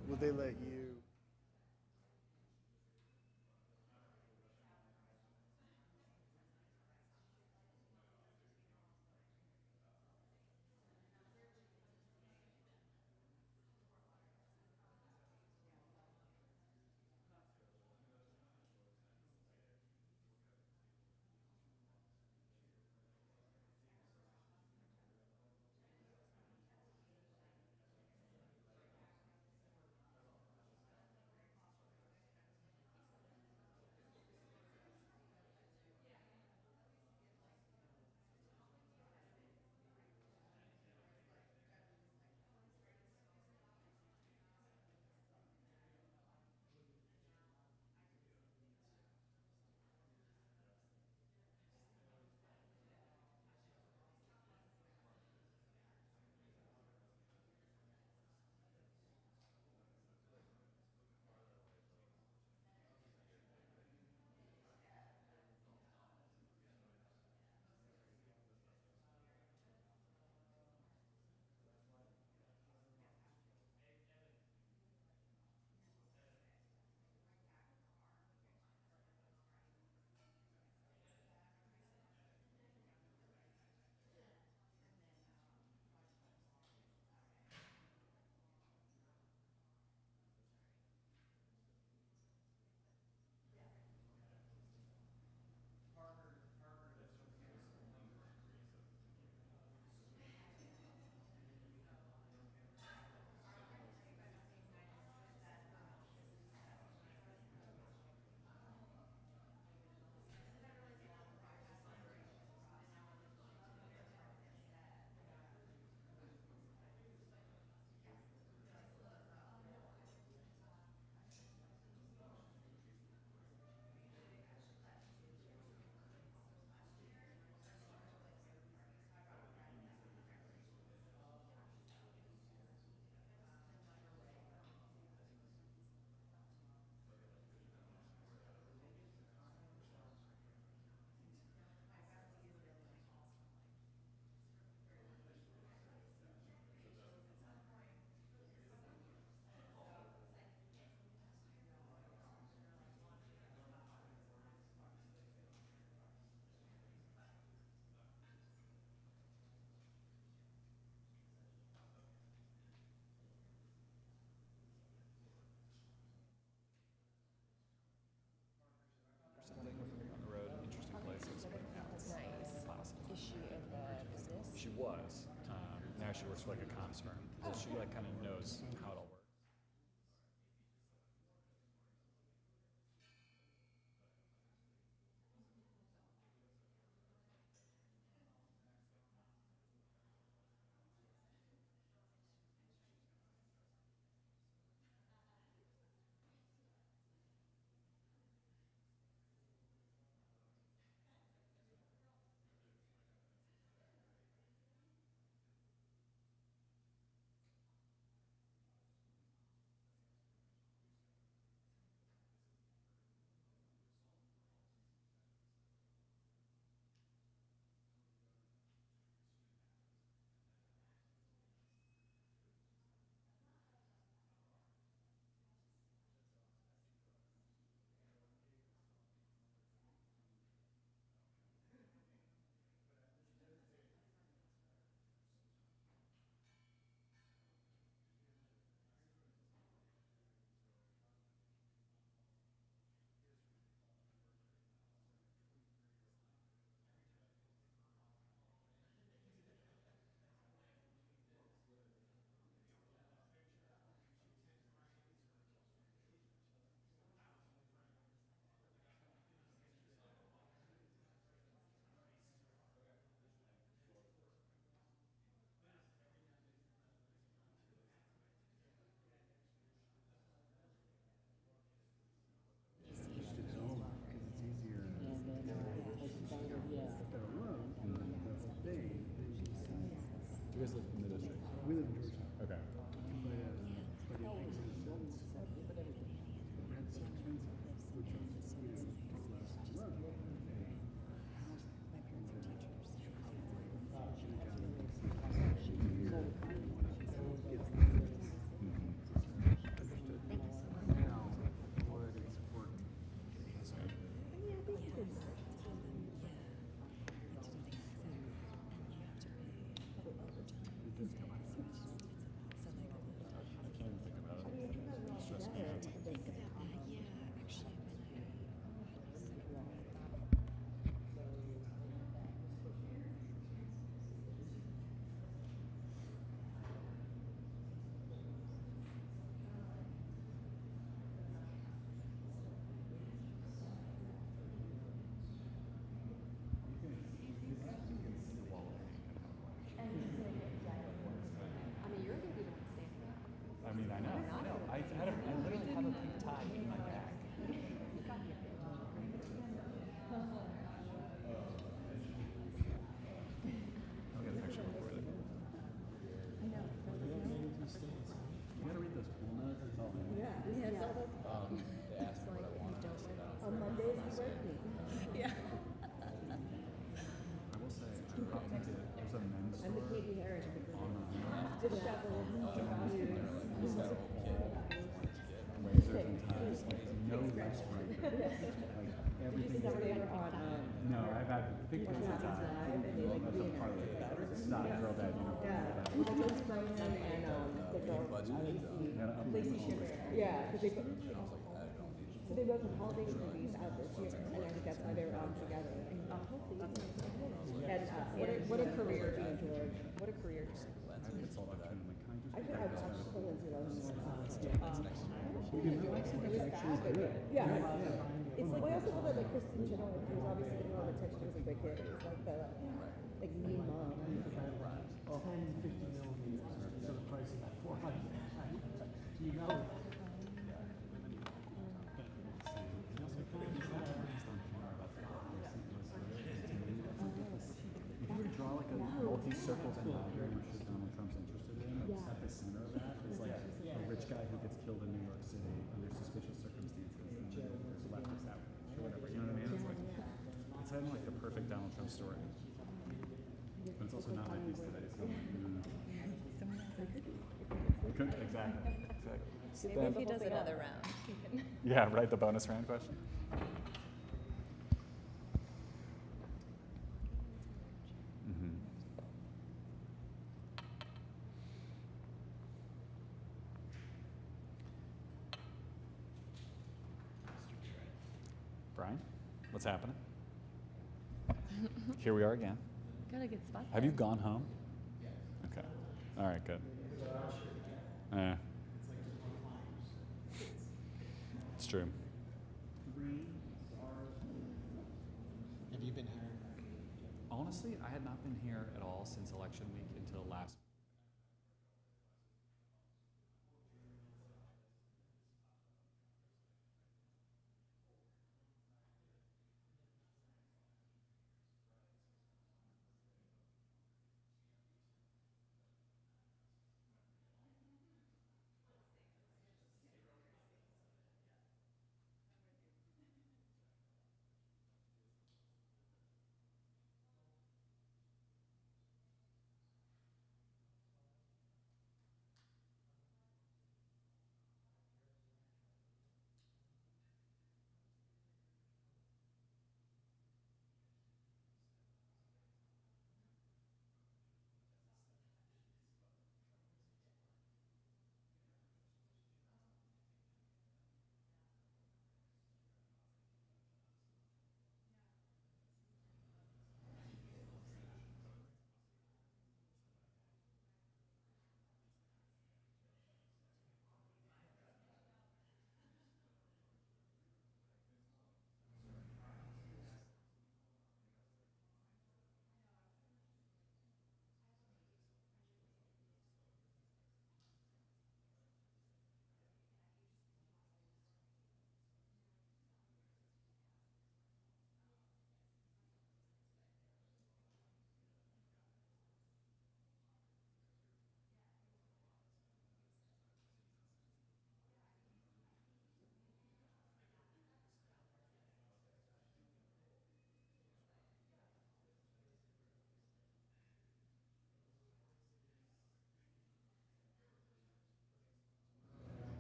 Will they let you? Something on the road, interesting places, but now it's Nice. possible. Is she in the business? She was. Now she works for like a comms firm. But she like kind of knows how it all works. Just at home because it's easier. Got a loan, and then that's the thing. Do you guys live in the district? We live in Georgetown, Okay. but it makes no sense. Rent's so expensive, which is, less run. Yeah. I will say, I popped into there's a men's store on the razors and ties, like no less right there. Like everything is no, I've had big ones of ties. That's a part of it. Stop, girl dad, you know. Yeah, because they so they wrote some holiday movies out this year, and I think that's why they were all together. And what a career, George. What a career. I think it's all about kind of like, can I think I watched the ones that I was yeah. It's like, I also feel that like Kristen Chenoweth, who's obviously getting a lot of attention as a big kid, is like the like mean mom. 10, 50 millimeters, so the price is like 400. You know. If you were to draw like a multi-circle diagram of shit Donald Trump's interested in, at the center of that is like a rich guy who gets killed in New York City under suspicious circumstances, and then there's a leftist outrage or whatever. You know what I mean? It's like it's kind of like the perfect Donald Trump story, but it's also not like these today. So exactly. Maybe if he does another round, he can. Yeah, right. The bonus round question. Brian, what's happening? Here we are again. Got a good spot. Have you gone home? Okay. All right, good. It's true. Have you been here? Honestly, I had not been here at all since election week until last.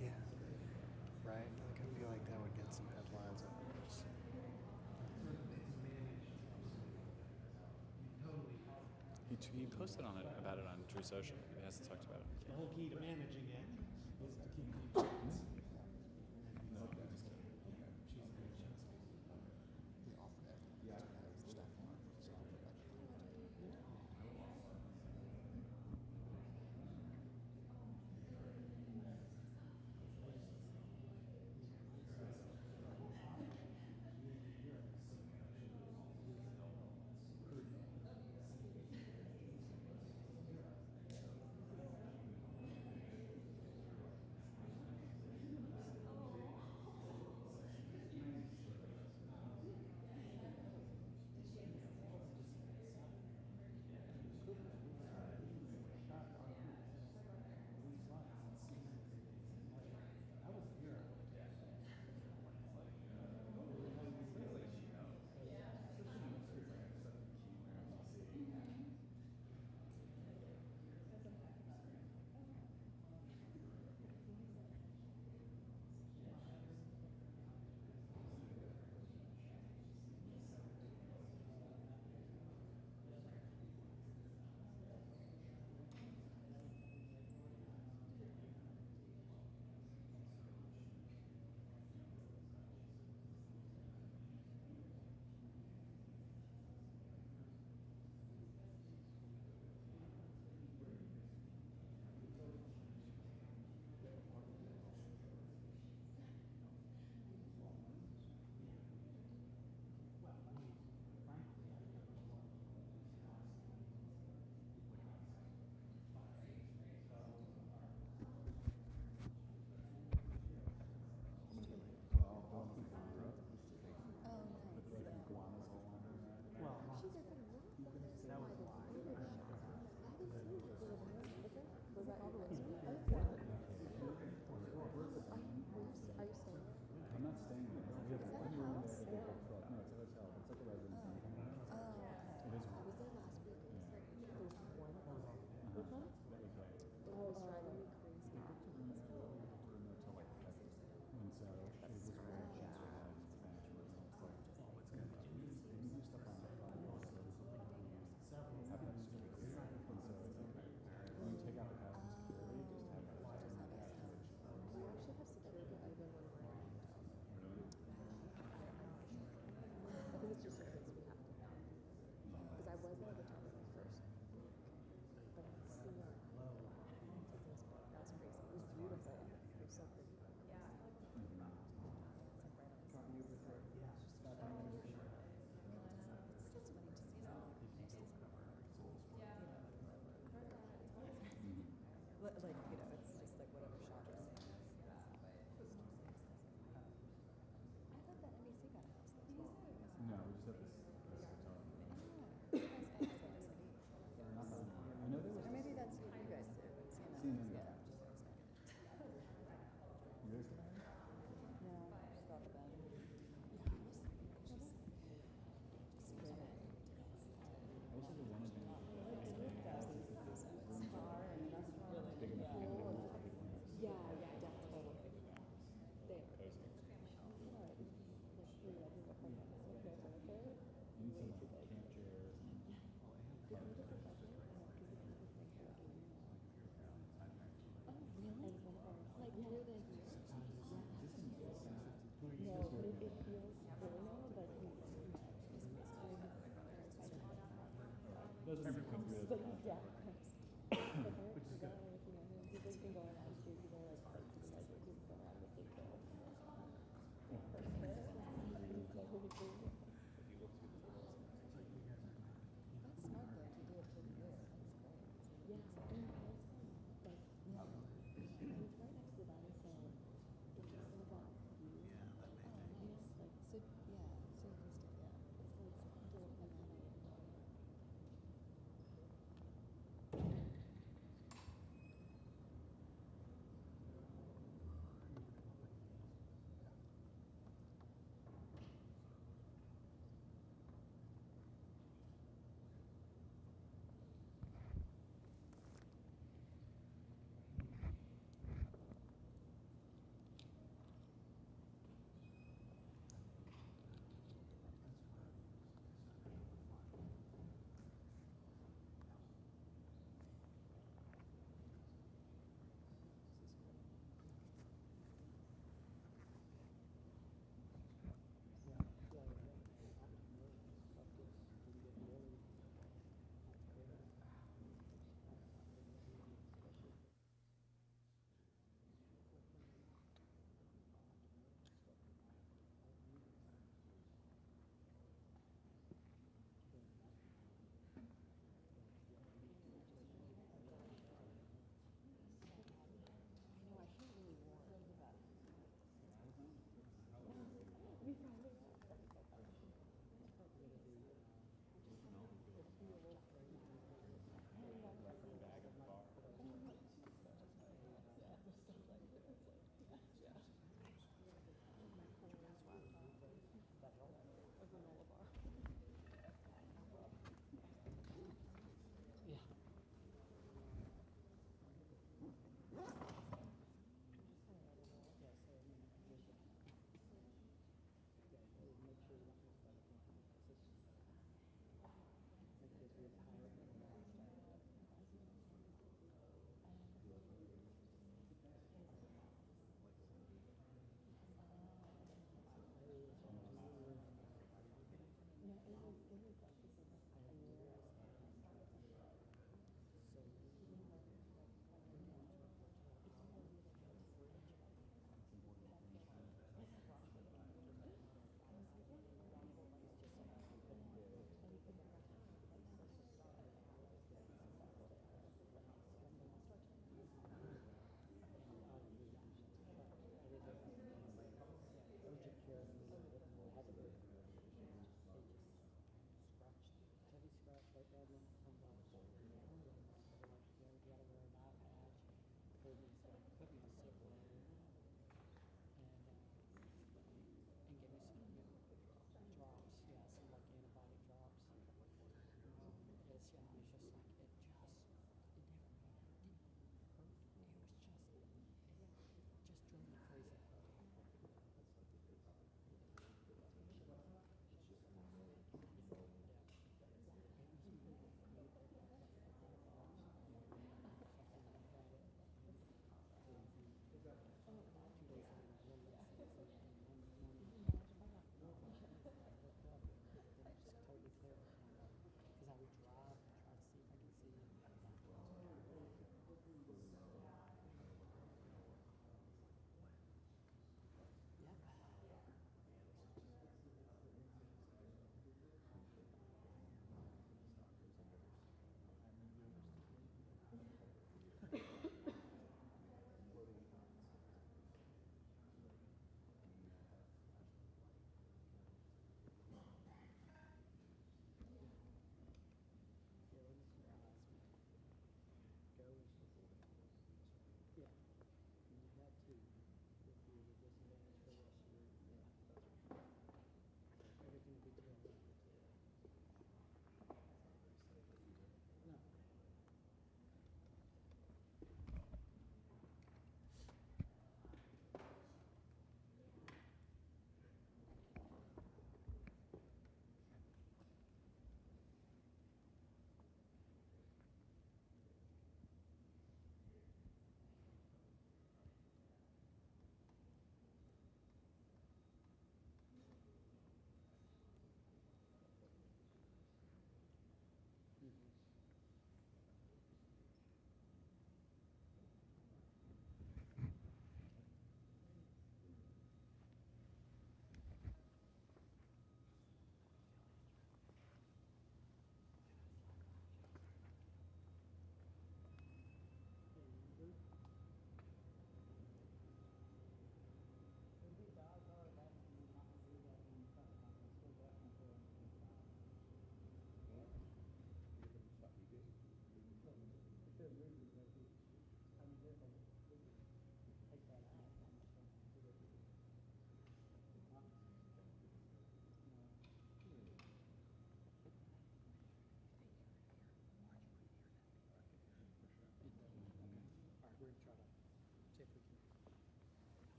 Yeah. Right? Like, I feel like that would get some headlines. He posted on it about it on True Social. He hasn't talked about it. The whole key to managing it is to keep the at this hotel. Not that I know there was. Or maybe that's what you guys do. But CNN. Yeah. You guys did? No, just got the bed. I also did one advantage of that. Big enough to handle a big windows. Yeah, definitely. There. You need some like camp chairs and Oh, really? Like, were they? No, but it feels really now, but doesn't come through as but yeah. Which is good. People can go around too, people are like hard to like people go around with big girls. It's like really cool. That's smart though to do it for the year. That's great. Yeah, and also, like, it's right next to the valley, so it's just like a view. Oh, nice. Like, So yeah, so interesting. Yeah. it's like doing a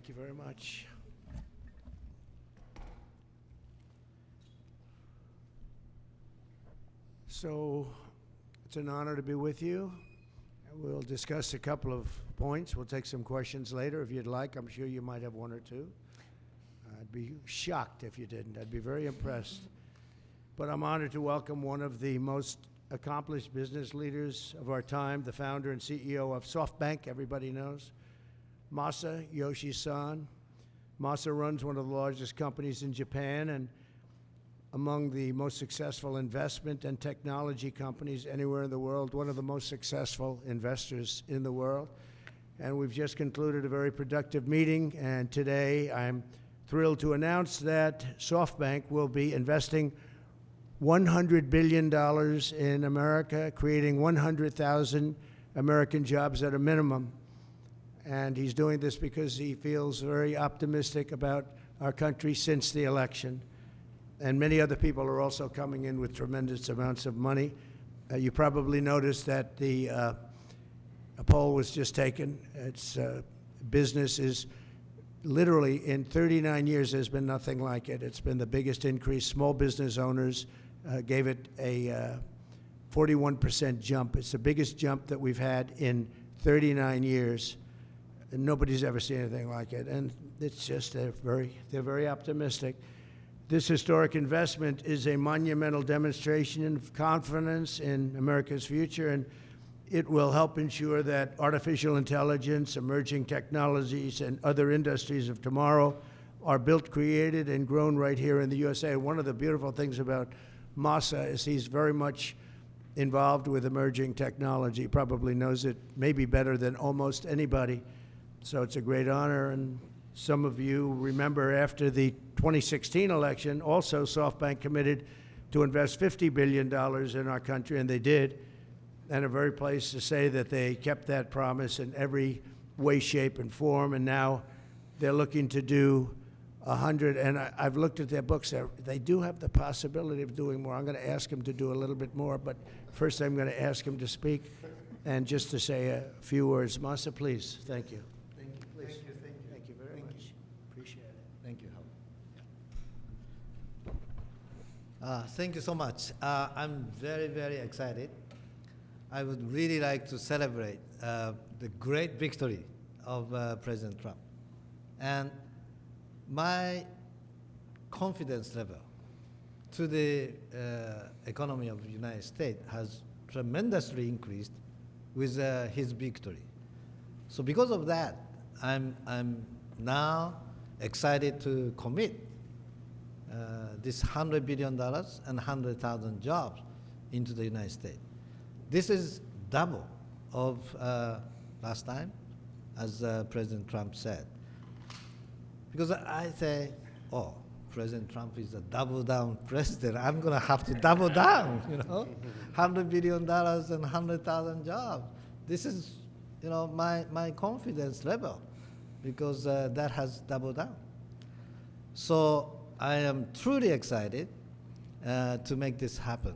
you very much. So it's an honor to be with you. We'll discuss a couple of points. We'll take some questions later if you'd like. I'm sure you might have one or two. I'd be shocked if you didn't. I'd be very impressed. But I'm honored to welcome one of the most accomplished business leaders of our time, the founder and CEO of SoftBank, everybody knows, Masa Yoshi-san. Masa runs one of the largest companies in Japan and among the most successful investment and technology companies anywhere in the world, one of the most successful investors in the world. And we've just concluded a very productive meeting, and today I'm thrilled to announce that SoftBank will be investing $100 billion in America, creating 100,000 American jobs at a minimum. And he's doing this because he feels very optimistic about our country since the election. And many other people are also coming in with tremendous amounts of money. You probably noticed that a poll was just taken. It's business is literally, in 39 years, there's been nothing like it. It's been the biggest increase. Small business owners gave it a 41% jump. It's the biggest jump that we've had in 39 years. And nobody's ever seen anything like it. And it's just, they're very optimistic. This historic investment is a monumental demonstration of confidence in America's future, and it will help ensure that artificial intelligence, emerging technologies, and other industries of tomorrow are built, created, and grown right here in the USA. One of the beautiful things about Masa is he's very much involved with emerging technology, probably knows it maybe better than almost anybody. So it's a great honor, and some of you remember after the 2016 election, also SoftBank committed to invest $50 billion in our country, and they did. And are very pleased to say that they kept that promise in every way, shape, and form. And now they're looking to do 100. And I've looked at their books. They do have the possibility of doing more. I'm going to ask them to do a little bit more. But first, I'm going to ask them to speak and just to say a few words. Masa, please. Thank you. Thank you. Please. Thank you. Thank you. Thank you very much. Appreciate it. Thank you, Howard. Thank you so much. I'm very, very excited. I would really like to celebrate the great victory of President Trump. And my confidence level to the economy of the United States has tremendously increased with his victory. So because of that, I'm now excited to commit this $100 billion and 100,000 jobs into the United States. This is double of last time, as President Trump said. Because I say, oh, President Trump is a double down president. I'm going to have to double down, you know, $100 billion and 100,000 jobs. This is, you know, my confidence level, because that has doubled down. So I am truly excited to make this happen.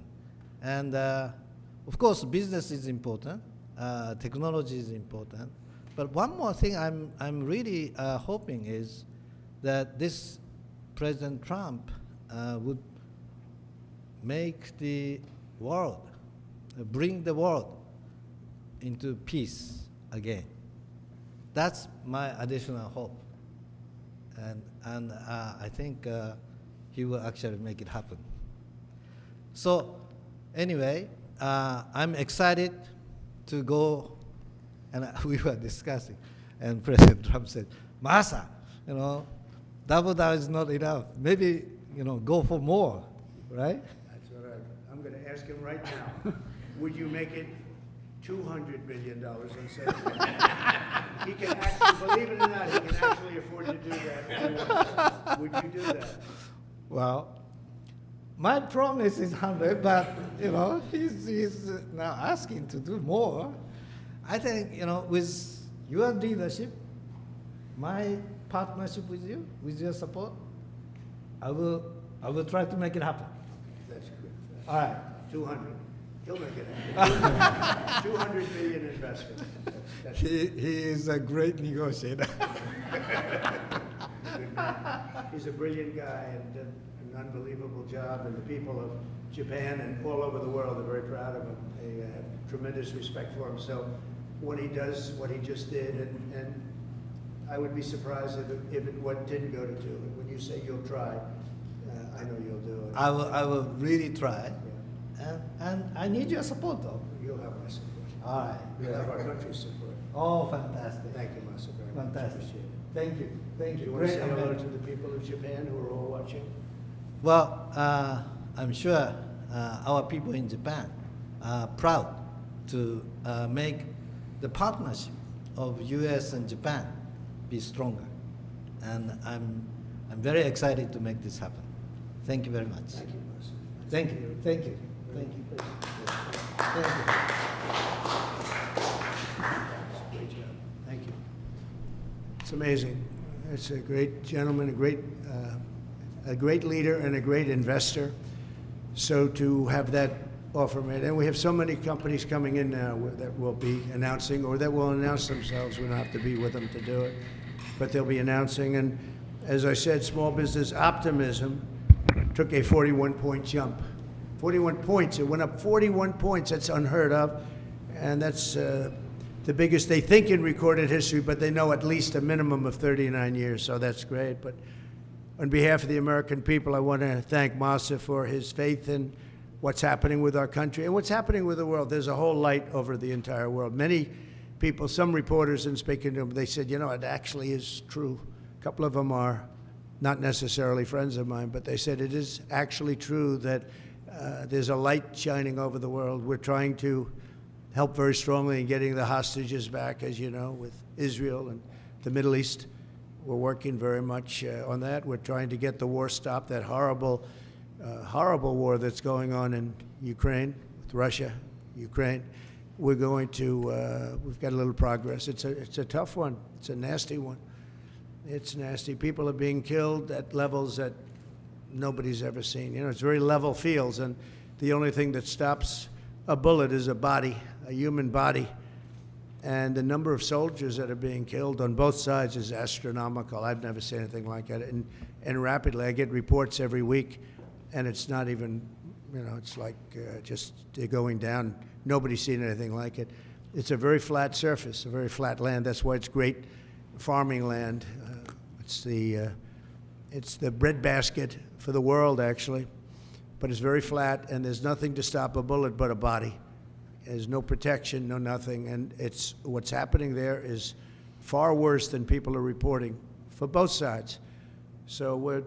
And of course, business is important, technology is important, but one more thing I'm really hoping is that this President Trump would make the world, bring the world into peace again. That's my additional hope, and I think he will actually make it happen. So anyway, I'm excited to go, and we were discussing, and President Trump said, Masa, you know, double down is not enough. Maybe, you know, go for more, right? That's what I'm going to ask him right now. Would you make it $200 billion instead of he can actually, believe it or not, he can actually afford to do that. Would you do that? Well, my promise is 100, but, you know, he's now asking to do more. I think, you know, with your leadership, my partnership with you, with your support, I will try to make it happen. That's good. All right. 200. He'll make it happen. 200 million investment. He is a great negotiator. He's a brilliant guy and did an unbelievable job, and the people of Japan and all over the world are very proud of him. They have tremendous respect for him. So when he does what he just did, and I would be surprised if it didn't go to 2. When you say you'll try, I know you'll do it. I will really try. Yeah. And I need your support, though. You'll have my support. All right. You'll have our country's support. Oh, fantastic. Thank you, Masa, very much. Fantastic. Appreciate it. Thank you. Thank Do you. you want to Great say hello event. to the people of Japan who are all watching? Well, I'm sure our people in Japan are proud to make the partnership of U.S. and Japan be stronger. And I'm very excited to make this happen. Thank you very much. Thank you, Masa. Thank you. Thank you. Thank you. Thank you. Great job. Thank you. It's amazing. It's a great gentleman, a great leader, and a great investor. So to have that offer made, and we have so many companies coming in now that will be announcing, or that will announce themselves. We don't have to be with them to do it, but they'll be announcing. And as I said, small business optimism took a 41-point jump. 41 points. It went up 41 points. That's unheard of, and that's the biggest they think in recorded history, but they know at least a minimum of 39 years, so that's great. But on behalf of the American people, I want to thank Masa for his faith in what's happening with our country and what's happening with the world. There's a whole light over the entire world. Many people, some reporters, in speaking to them, they said, you know, it actually is true. A couple of them are not necessarily friends of mine, but they said it is actually true that there's a light shining over the world. We're trying to help very strongly in getting the hostages back, as you know, with Israel and the Middle East. We're working very much on that. We're trying to get the war stopped, that horrible, horrible war that's going on in Ukraine, with Russia, Ukraine. We're going to, we've got a little progress. It's a tough one. It's a nasty one. It's nasty. People are being killed at levels that nobody's ever seen. You know, it's very level fields, and the only thing that stops a bullet is a body, a human body. And the number of soldiers that are being killed on both sides is astronomical. I've never seen anything like that. And rapidly, I get reports every week, and it's not even, you know, it's like just they're going down. Nobody's seen anything like it. It's a very flat surface, a very flat land. That's why it's great farming land. It's the breadbasket for the world, actually. But it's very flat, and there's nothing to stop a bullet but a body. There's no protection, no nothing, and it's what's happening there is far worse than people are reporting for both sides. So we're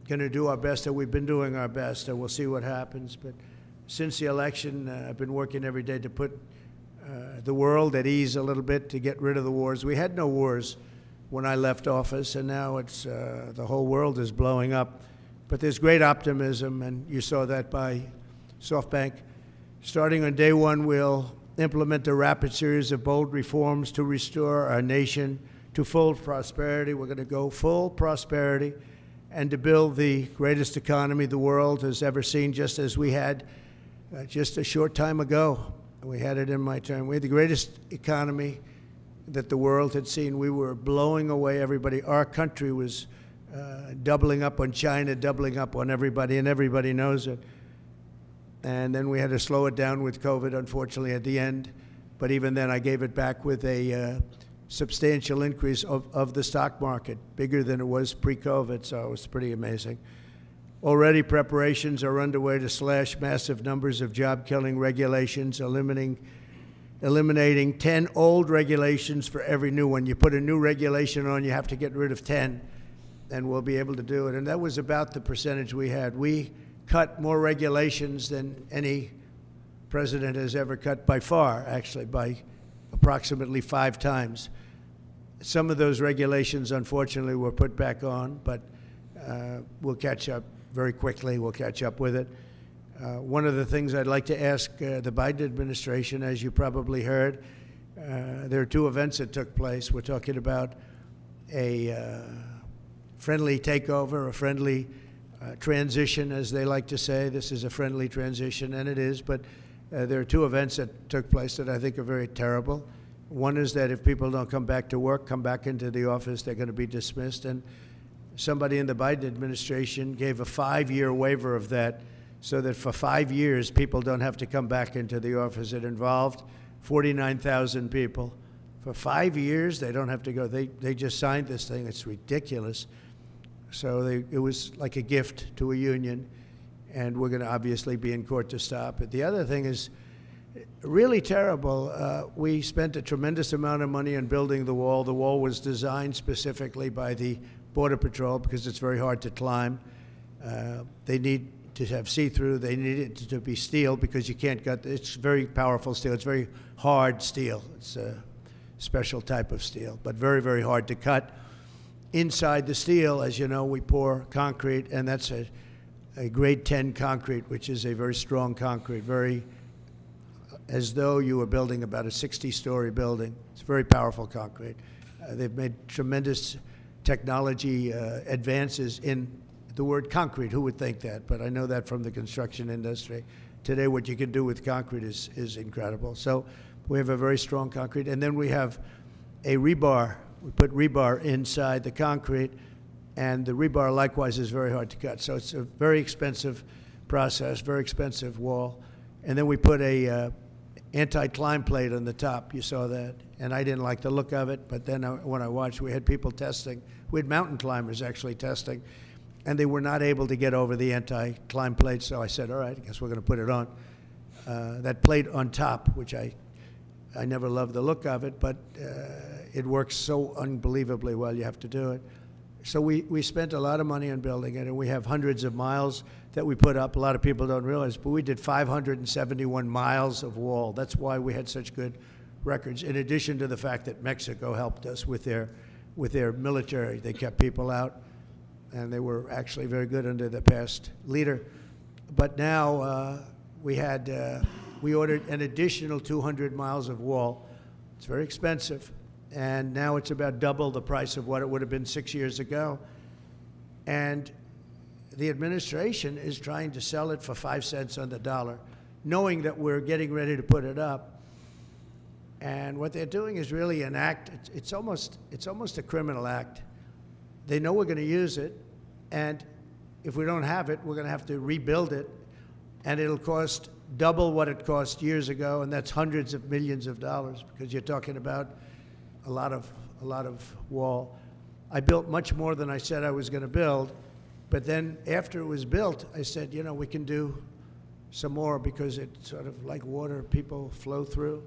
going to do our best, and we've been doing our best, and we'll see what happens. But since the election, I've been working every day to put the world at ease a little bit, to get rid of the wars. We had no wars when I left office, and now it's the whole world is blowing up. But there's great optimism, and you saw that by SoftBank. Starting on day one, we'll implement a rapid series of bold reforms to restore our nation to full prosperity. We're going to go full prosperity and to build the greatest economy the world has ever seen, just as we had just a short time ago. We had it in my term. We had the greatest economy that the world had seen. We were blowing away everybody. Our country was doubling up on China, doubling up on everybody, and everybody knows it. And then we had to slow it down with COVID, unfortunately, at the end. But even then, I gave it back with a substantial increase of the stock market, bigger than it was pre-COVID, so it was pretty amazing. Already preparations are underway to slash massive numbers of job-killing regulations, eliminating 10 old regulations for every new one. You put a new regulation on, you have to get rid of 10, and we'll be able to do it. And that was about the percentage we had. We cut more regulations than any president has ever cut, by far, actually, by approximately 5 times. Some of those regulations, unfortunately, were put back on, but we'll catch up very quickly. We'll catch up with it. One of the things I'd like to ask the Biden administration, as you probably heard, there are 2 events that took place. We're talking about a friendly takeover, a friendly transition, as they like to say. This is a friendly transition, and it is, but There are two events that took place that I think are very terrible. One is that if people don't come back to work, come back into the office, they're going to be dismissed. And somebody in the Biden administration gave a 5-year waiver of that so that for 5 years people don't have to come back into the office. It involved 49,000 people. For 5 years, they don't have to go. They just signed this thing. It's ridiculous. So it was like a gift to a union, and we're going to obviously be in court to stop it. The other thing is really terrible. We spent a tremendous amount of money on building the wall. The wall was designed specifically by the Border Patrol because it's very hard to climb. They need to have see-through. They need it to be steel because you can't cut. It's very powerful steel. It's very hard steel. It's a special type of steel, but very, very hard to cut. Inside the steel, as you know, we pour concrete, and that's a grade 10 concrete, which is a very strong concrete, very as though you were building about a 60-story building. It's very powerful concrete. They've made tremendous technology advances in the word concrete. Who would think that? But I know that from the construction industry. Today, what you can do with concrete is incredible. So we have a very strong concrete. And then we have a rebar. We put rebar inside the concrete, and the rebar likewise is very hard to cut. So it's a very expensive process, very expensive wall. And then we put a anti-climb plate on the top. You saw that. And I didn't like the look of it, but then when I watched, we had people testing. We had mountain climbers actually testing, and they were not able to get over the anti-climb plate, so I said, all right, I guess we're going to put it on. That plate on top, which I never loved the look of it, but it works so unbelievably well, you have to do it. So we spent a lot of money on building it, and we have hundreds of miles that we put up. A lot of people don't realize, but we did 571 miles of wall. That's why we had such good records, in addition to the fact that Mexico helped us with their military. They kept people out, and they were actually very good under the past leader. But now we ordered an additional 200 miles of wall. It's very expensive, and now it's about double the price of what it would have been 6 years ago. And the administration is trying to sell it for 5 cents on the dollar, knowing that we're getting ready to put it up. And what they're doing is really an act. It's almost a criminal act. They know we're going to use it, and if we don't have it, we're going to have to rebuild it, and it'll cost double what it cost years ago, and that's hundreds of millions of dollars, because you're talking about a lot of wall. I built much more than I said I was going to build, but then after it was built, I said, you know, we can do some more because it's sort of like water, people flow through,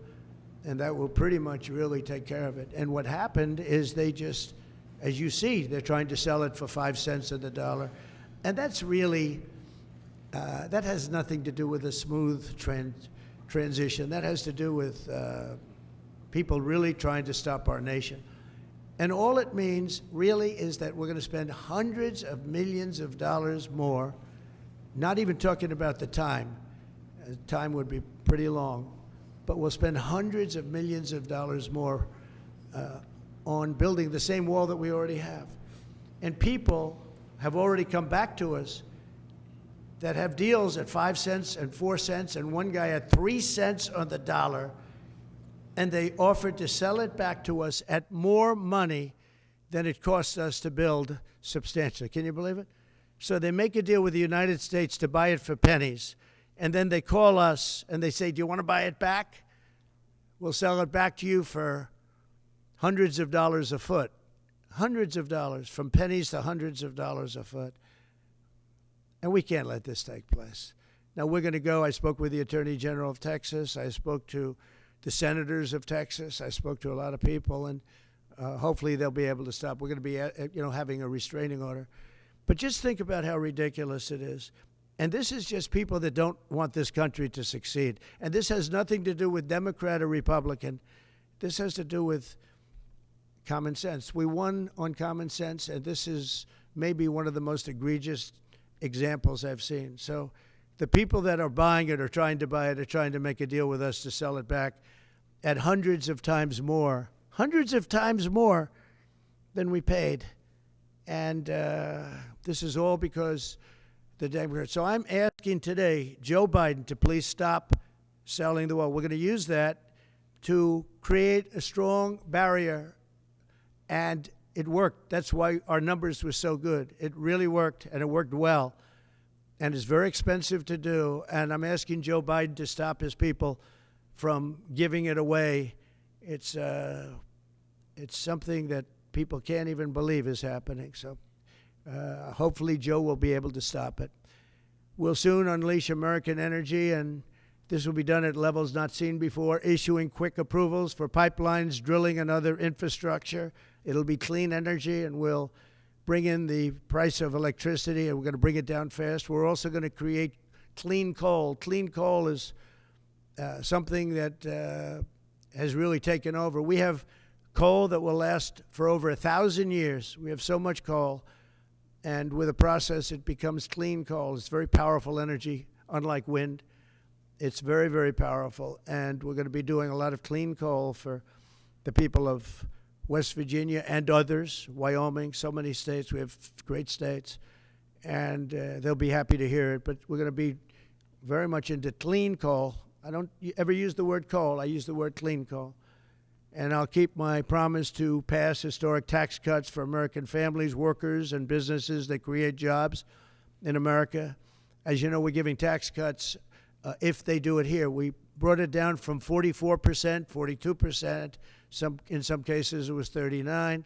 and that will pretty much really take care of it. And what happened is they just, as you see, they're trying to sell it for 5 cents on the dollar, and that's really, that has nothing to do with a smooth transition. That has to do with people really trying to stop our nation. And all it means really is that we're going to spend hundreds of millions of dollars more, not even talking about the time. Time would be pretty long, but we'll spend hundreds of millions of dollars more on building the same wall that we already have. And people have already come back to us that have deals at 5 cents and 4 cents, and one guy at 3 cents on the dollar, and they offered to sell it back to us at more money than it cost us to build substantially. Can you believe it? So they make a deal with the United States to buy it for pennies, and then they call us and they say, do you want to buy it back? We'll sell it back to you for hundreds of dollars a foot. Hundreds of dollars, from pennies to hundreds of dollars a foot. And we can't let this take place. Now we're going to go. I spoke with the Attorney General of Texas. I spoke to the senators of Texas. I spoke to a lot of people, and hopefully they'll be able to stop. We're going to be, having a restraining order. But just think about how ridiculous it is. And this is just people that don't want this country to succeed. And this has nothing to do with Democrat or Republican. This has to do with common sense. We won on common sense, and this is maybe one of the most egregious examples I've seen. So the people that are buying it or trying to buy it are trying to make a deal with us to sell it back at hundreds of times more than we paid. And this is all because the Democrats. So I'm asking today Joe Biden to please stop selling the oil. We're going to use that to create a strong barrier, and it worked. That's why our numbers were so good. It really worked, and it worked well, and it's very expensive to do, and I'm asking Joe Biden to stop his people from giving it away. It's something that people can't even believe is happening, so hopefully Joe will be able to stop it. We'll soon unleash American energy, and this will be done at levels not seen before, issuing quick approvals for pipelines, drilling, and other infrastructure. It'll be clean energy, and we'll bring in the price of electricity, and we're going to bring it down fast. We're also going to create clean coal. Clean coal is something that has really taken over. We have coal that will last for over 1,000 years. We have so much coal. And with a process, it becomes clean coal. It's very powerful energy, unlike wind. It's very, very powerful. And we're going to be doing a lot of clean coal for the people of West Virginia and others, Wyoming, so many states. We have great states. And they'll be happy to hear it. But we're going to be very much into clean coal. I don't ever use the word coal. I use the word clean coal. And I'll keep my promise to pass historic tax cuts for American families, workers, and businesses that create jobs in America. As you know, we're giving tax cuts if they do it here. We brought it down from 44%, 42%. In some cases, it was 39%.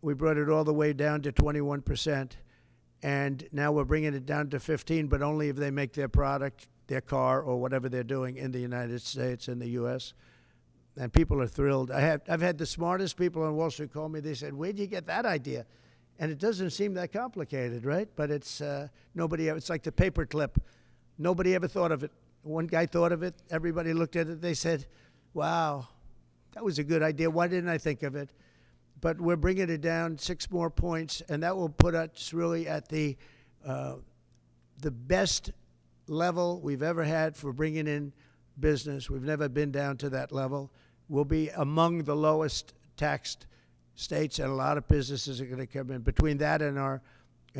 We brought it all the way down to 21%. And now we're bringing it down to 15%, but only if they make their product, their car, or whatever they're doing in the United States and the U.S., and people are thrilled. I've had the smartest people on Wall Street call me. They said, "Where'd you get that idea?" And it doesn't seem that complicated, right? But it's it's like the paper clip. Nobody ever thought of it. One guy thought of it. Everybody looked at it. They said, "Wow, that was a good idea. Why didn't I think of it?" But we're bringing it down 6 more points, and that will put us really at the best level we've ever had for bringing in business. We've never been down to that level. We'll be among the lowest taxed states, and a lot of businesses are going to come in. Between that and our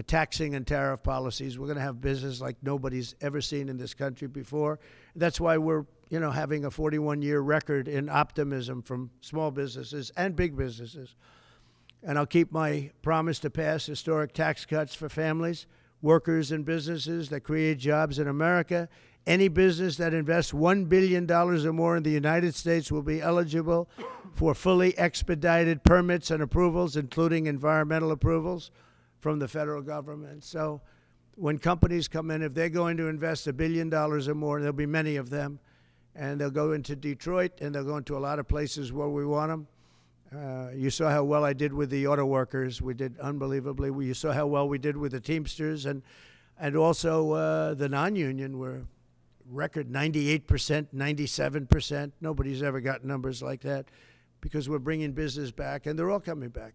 taxing and tariff policies, we're going to have business like nobody's ever seen in this country before. That's why we're, having a 41-year record in optimism from small businesses and big businesses. And I'll keep my promise to pass historic tax cuts for families, workers, and businesses that create jobs in America. Any business that invests $1 billion or more in the United States will be eligible for fully expedited permits and approvals, including environmental approvals from the federal government. So when companies come in, if they're going to invest $1 billion or more, there'll be many of them, and they'll go into Detroit, and they'll go into a lot of places where we want them. You saw how well I did with the auto workers. We did unbelievably. You saw how well we did with the Teamsters, and also the non-union were record 98%, 97%. Nobody's ever got numbers like that because we're bringing business back, and they're all coming back.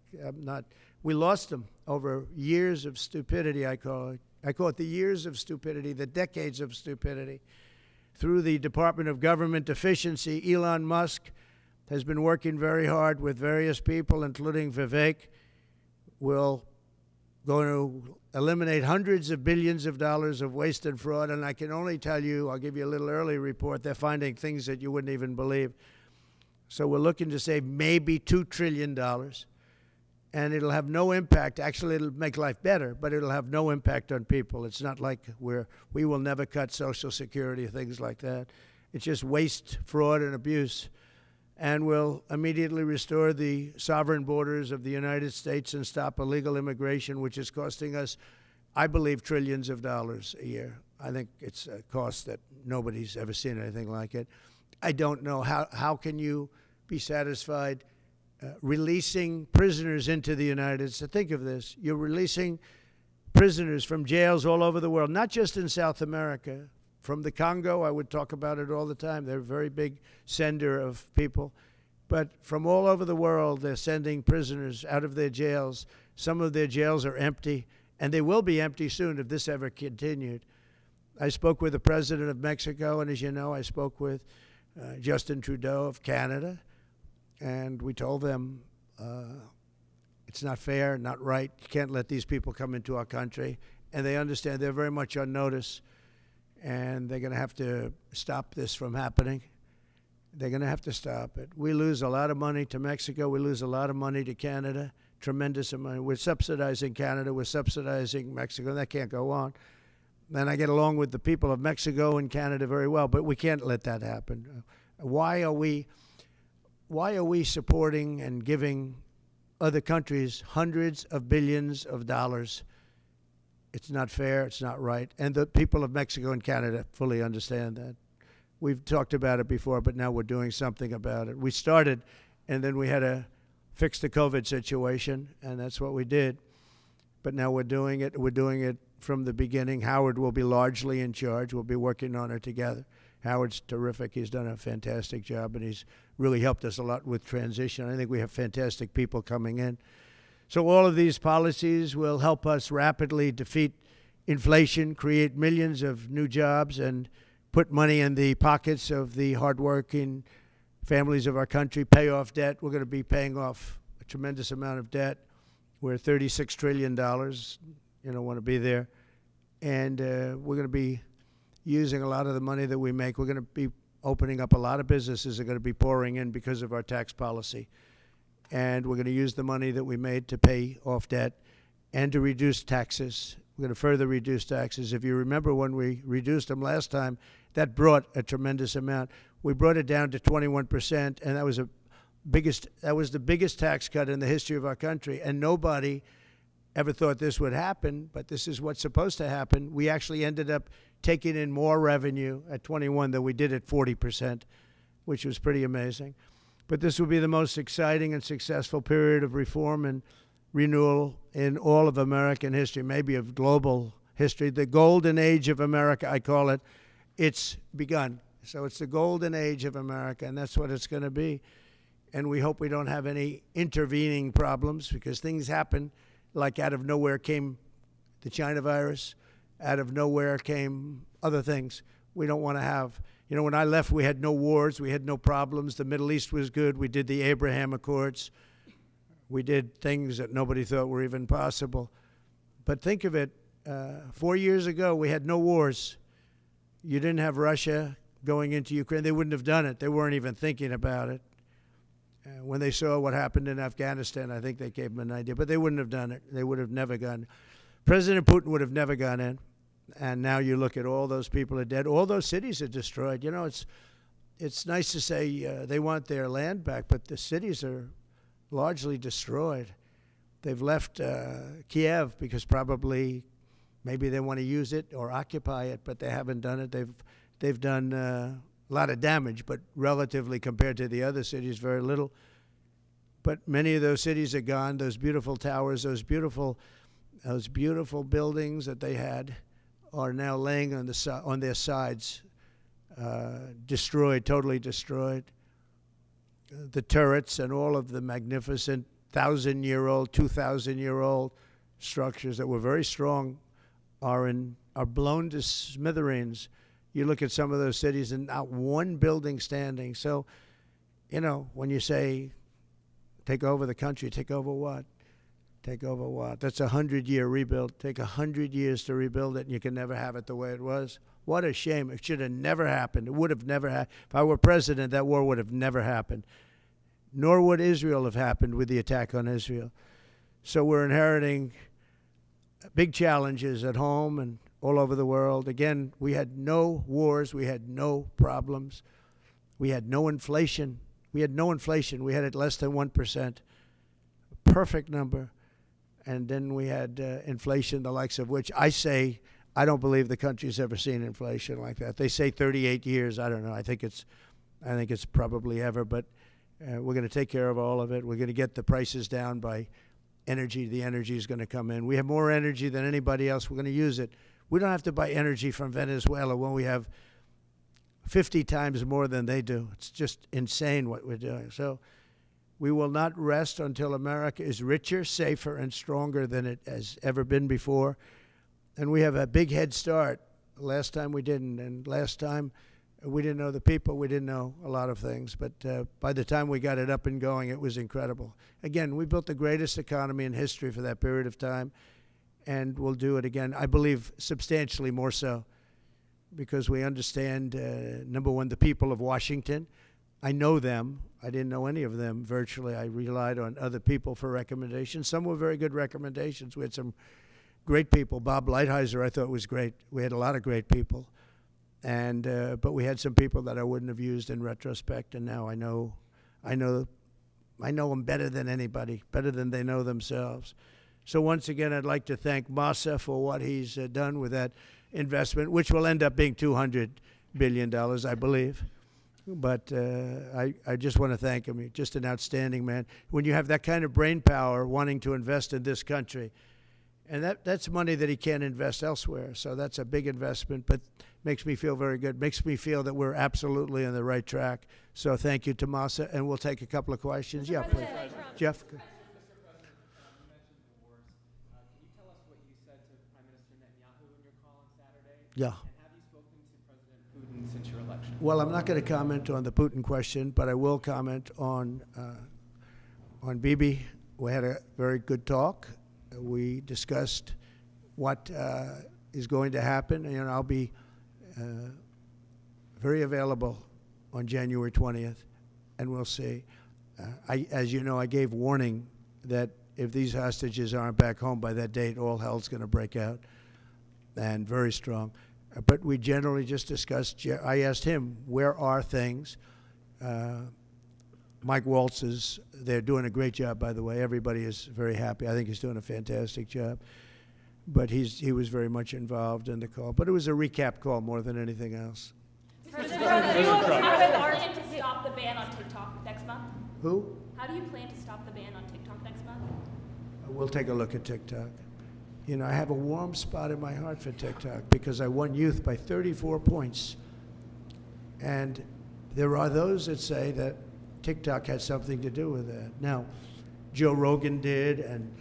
We lost them over years of stupidity, I call it. I call it the years of stupidity, the decades of stupidity. Through the Department of Government Efficiency, Elon Musk has been working very hard with various people, including Vivek. We're going to eliminate hundreds of billions of dollars of waste and fraud, and I can only tell you, I'll give you a little early report, they're finding things that you wouldn't even believe. So we're looking to save maybe $2 trillion, and it'll have no impact. Actually, it'll make life better, but it'll have no impact on people. It's not like we will never cut Social Security, things like that. It's just waste, fraud, and abuse. And we'll immediately restore the sovereign borders of the United States and stop illegal immigration, which is costing us, I believe, trillions of dollars a year. I think it's a cost that nobody's ever seen anything like it. I don't know how can you be satisfied releasing prisoners into the United States. Think of this. You're releasing prisoners from jails all over the world, not just in South America. From the Congo, I would talk about it all the time. They're a very big sender of people. But from all over the world, they're sending prisoners out of their jails. Some of their jails are empty, and they will be empty soon if this ever continued. I spoke with the president of Mexico, and as you know, I spoke with Justin Trudeau of Canada, and we told them it's not fair, not right. You can't let these people come into our country. And they understand. They're very much on notice. and they're going to have to stop this from happening. They're going to have to stop it. We lose a lot of money to Mexico. We lose a lot of money to Canada, tremendous amount. We're subsidizing Canada. We're subsidizing Mexico. That can't go on. And I get along with the people of Mexico and Canada very well, but we can't let that happen. Why are we supporting and giving other countries hundreds of billions of dollars? It's not fair. It's not right. And the people of Mexico and Canada fully understand that. We've talked about it before, but now we're doing something about it. We started, and then we had to fix the COVID situation, and that's what we did. But now we're doing it. We're doing it from the beginning. Howard will be largely in charge. We'll be working on it together. Howard's terrific. He's done a fantastic job, and he's really helped us a lot with transition. I think we have fantastic people coming in. So all of these policies will help us rapidly defeat inflation, create millions of new jobs, and put money in the pockets of the hardworking families of our country, pay off debt. We're going to be paying off a tremendous amount of debt. We're $36 trillion. You don't want to be there. And we're going to be using a lot of the money that we make. We're going to be opening up a lot of businesses that are going to be pouring in because of our tax policy. And we're going to use the money that we made to pay off debt and to reduce taxes. We're going to further reduce taxes. If you remember when we reduced them last time, that brought a tremendous amount. We brought it down to 21%, and that was the biggest tax cut in the history of our country. And nobody ever thought this would happen, but this is what's supposed to happen. We actually ended up taking in more revenue at 21 than we did at 40%, which was pretty amazing. But this will be the most exciting and successful period of reform and renewal in all of American history, maybe of global history. The golden age of America, I call it. It's begun. So it's the golden age of America, and that's what it's going to be. And we hope we don't have any intervening problems, because things happen. Like out of nowhere came the China virus. Out of nowhere came other things we don't want to have. You know, when I left, we had no wars. We had no problems. The Middle East was good. We did the Abraham Accords. We did things that nobody thought were even possible. But think of it, 4 years ago, we had no wars. You didn't have Russia going into Ukraine. They wouldn't have done it. They weren't even thinking about it. When they saw what happened in Afghanistan, I think they gave them an idea. But they wouldn't have done it. They would have never gone. President Putin would have never gone in. And now you look at all those people are dead. All those cities are destroyed. You know, it's nice to say they want their land back, but the cities are largely destroyed. They've left Kiev because maybe they want to use it or occupy it, but they haven't done it. They've done a lot of damage, but relatively compared to the other cities, very little. But many of those cities are gone. Those beautiful towers, those beautiful buildings that they had are now laying on their sides, destroyed, totally destroyed. The turrets and all of the magnificent 1,000-year-old, 2,000-year-old structures that were very strong are blown to smithereens. You look at some of those cities and not one building standing. So, you know, when you say take over the country, take over what? Take over what? That's a 100-year rebuild. Take 100 years to rebuild it, and you can never have it the way it was. What a shame. It should have never happened. It would have never happened. If I were president, that war would have never happened. Nor would Israel have happened with the attack on Israel. So we're inheriting big challenges at home and all over the world. Again, we had no wars. We had no problems. We had no inflation. We had it less than 1%. Perfect number. And then we had inflation, the likes of which I don't believe the country's ever seen inflation like that. They say 38 years. I don't know. I think it's probably ever. But we're going to take care of all of it. We're going to get the prices down by energy. The energy is going to come in. We have more energy than anybody else. We're going to use it. We don't have to buy energy from Venezuela when we have 50 times more than they do. It's just insane what we're doing. So we will not rest until America is richer, safer, and stronger than it has ever been before. And we have a big head start. Last time we didn't. And last time we didn't know the people. We didn't know a lot of things. But by the time we got it up and going, it was incredible. Again, we built the greatest economy in history for that period of time. And we'll do it again. I believe substantially more so. because we understand, number one, the people of Washington. I know them. I didn't know any of them virtually. I relied on other people for recommendations. Some were very good recommendations. We had some great people. Bob Lighthizer, I thought, was great. We had a lot of great people. And but we had some people that I wouldn't have used in retrospect, and now I know them better than anybody, better than they know themselves. So once again, I'd like to thank Masa for what he's done with that investment, which will end up being $200 billion, I believe. But I just want to thank him. He's just an outstanding man. When you have that kind of brain power wanting to invest in this country, and that's money that he can't invest elsewhere. So that's a big investment, but makes me feel very good. Makes me feel that we're absolutely on the right track. So thank you to Masa, and we'll take a couple of questions. Yeah, please. Jeff. Mr. President, you mentioned divorce. Can you tell us what you said to Prime Minister Netanyahu in your call on Saturday? Yeah. And have you spoken to President Putin since your election? Well, I'm not going to comment on the Putin question, but I will comment on Bibi. We had a very good talk. We discussed what is going to happen, and I'll be very available on January 20th, and we'll see. As you know, I gave warning that if these hostages aren't back home by that date, all hell's going to break out, and very strong. But we generally just discussed. I asked him, where are things? Mike Waltz they're doing a great job, by the way. Everybody is very happy. I think he's doing a fantastic job. But he was very much involved in the call. But it was a recap call more than anything else. President Trump, how do you plan to stop the ban on TikTok next month? Who? How do you plan to stop the ban on TikTok next month? We'll take a look at TikTok. You know, I have a warm spot in my heart for TikTok because I won youth by 34 points. And there are those that say that TikTok had something to do with that. Now, Joe Rogan did, and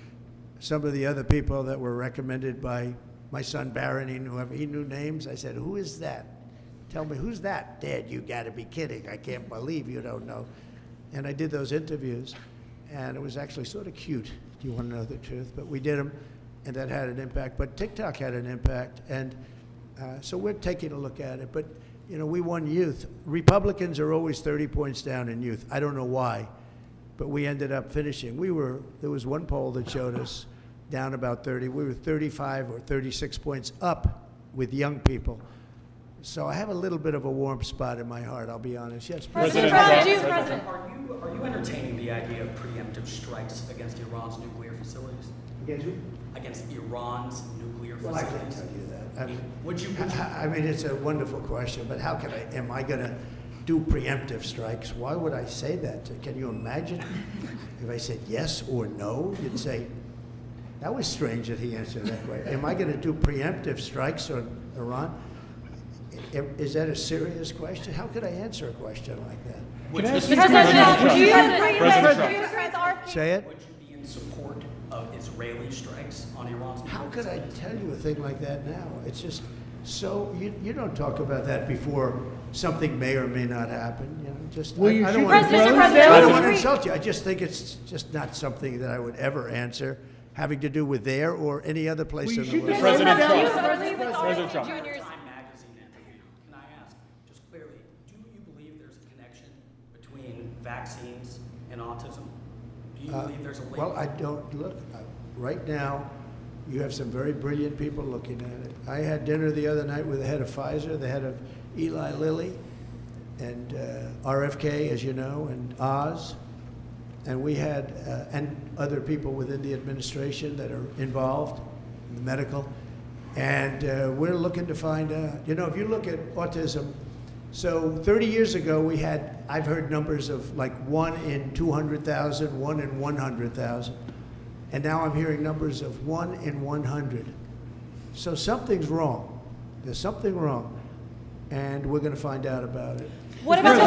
some of the other people that were recommended by my son Barron, he knew names. I said, who is that? Tell me, who's that? Dad, you gotta be kidding. I can't believe you don't know. And I did those interviews, and it was actually sort of cute. Do you want to know the truth? But we did them, and that had an impact. But TikTok had an impact, and so we're taking a look at it. But you know, we won youth. Republicans are always 30 points down in youth. I don't know why, but we ended up finishing. There was one poll that showed us down about 30. We were 35 or 36 points up with young people. So I have a little bit of a warm spot in my heart, I'll be honest. Yes, President. Are you entertaining the idea of preemptive strikes against Iran's nuclear facilities? Against who? Against Iran's nuclear Well, I facilities? can't tell you that. I mean, Would you? I mean, it's a wonderful question, but how can am I going to do preemptive strikes? Why would I say that? Can you imagine if I said yes or no? You'd say, that was strange that he answered that way. Am I going to do preemptive strikes on Iran? Is that a serious question? How could I answer a question like that? Say it. Would you be in support of Israeli strikes on Iran's nuclear How could I facilities? tell you a thing like that now? It's just so you don't talk about that before something may or may not happen. You know, just I don't want to insult you. I just think it's just not something that I would ever answer having to do with there or any other place in the world. President Trump. President Trump. Time magazine interview. Can I ask, just clearly, do you believe there's a connection between vaccines and autism? Do you believe there's a link? Well, I don't look. Right now, you have some very brilliant people looking at it. I had dinner the other night with the head of Pfizer, the head of Eli Lilly, and RFK, as you know, and Oz. And we had, and other people within the administration that are involved in the medical. And we're looking to find out, you know, if you look at autism, so 30 years ago I've heard numbers of like 1 in 200,000, 1 in 100,000. And now I'm hearing numbers of 1 in 100. So something's wrong. There's something wrong. And we're going to find out about it. What about the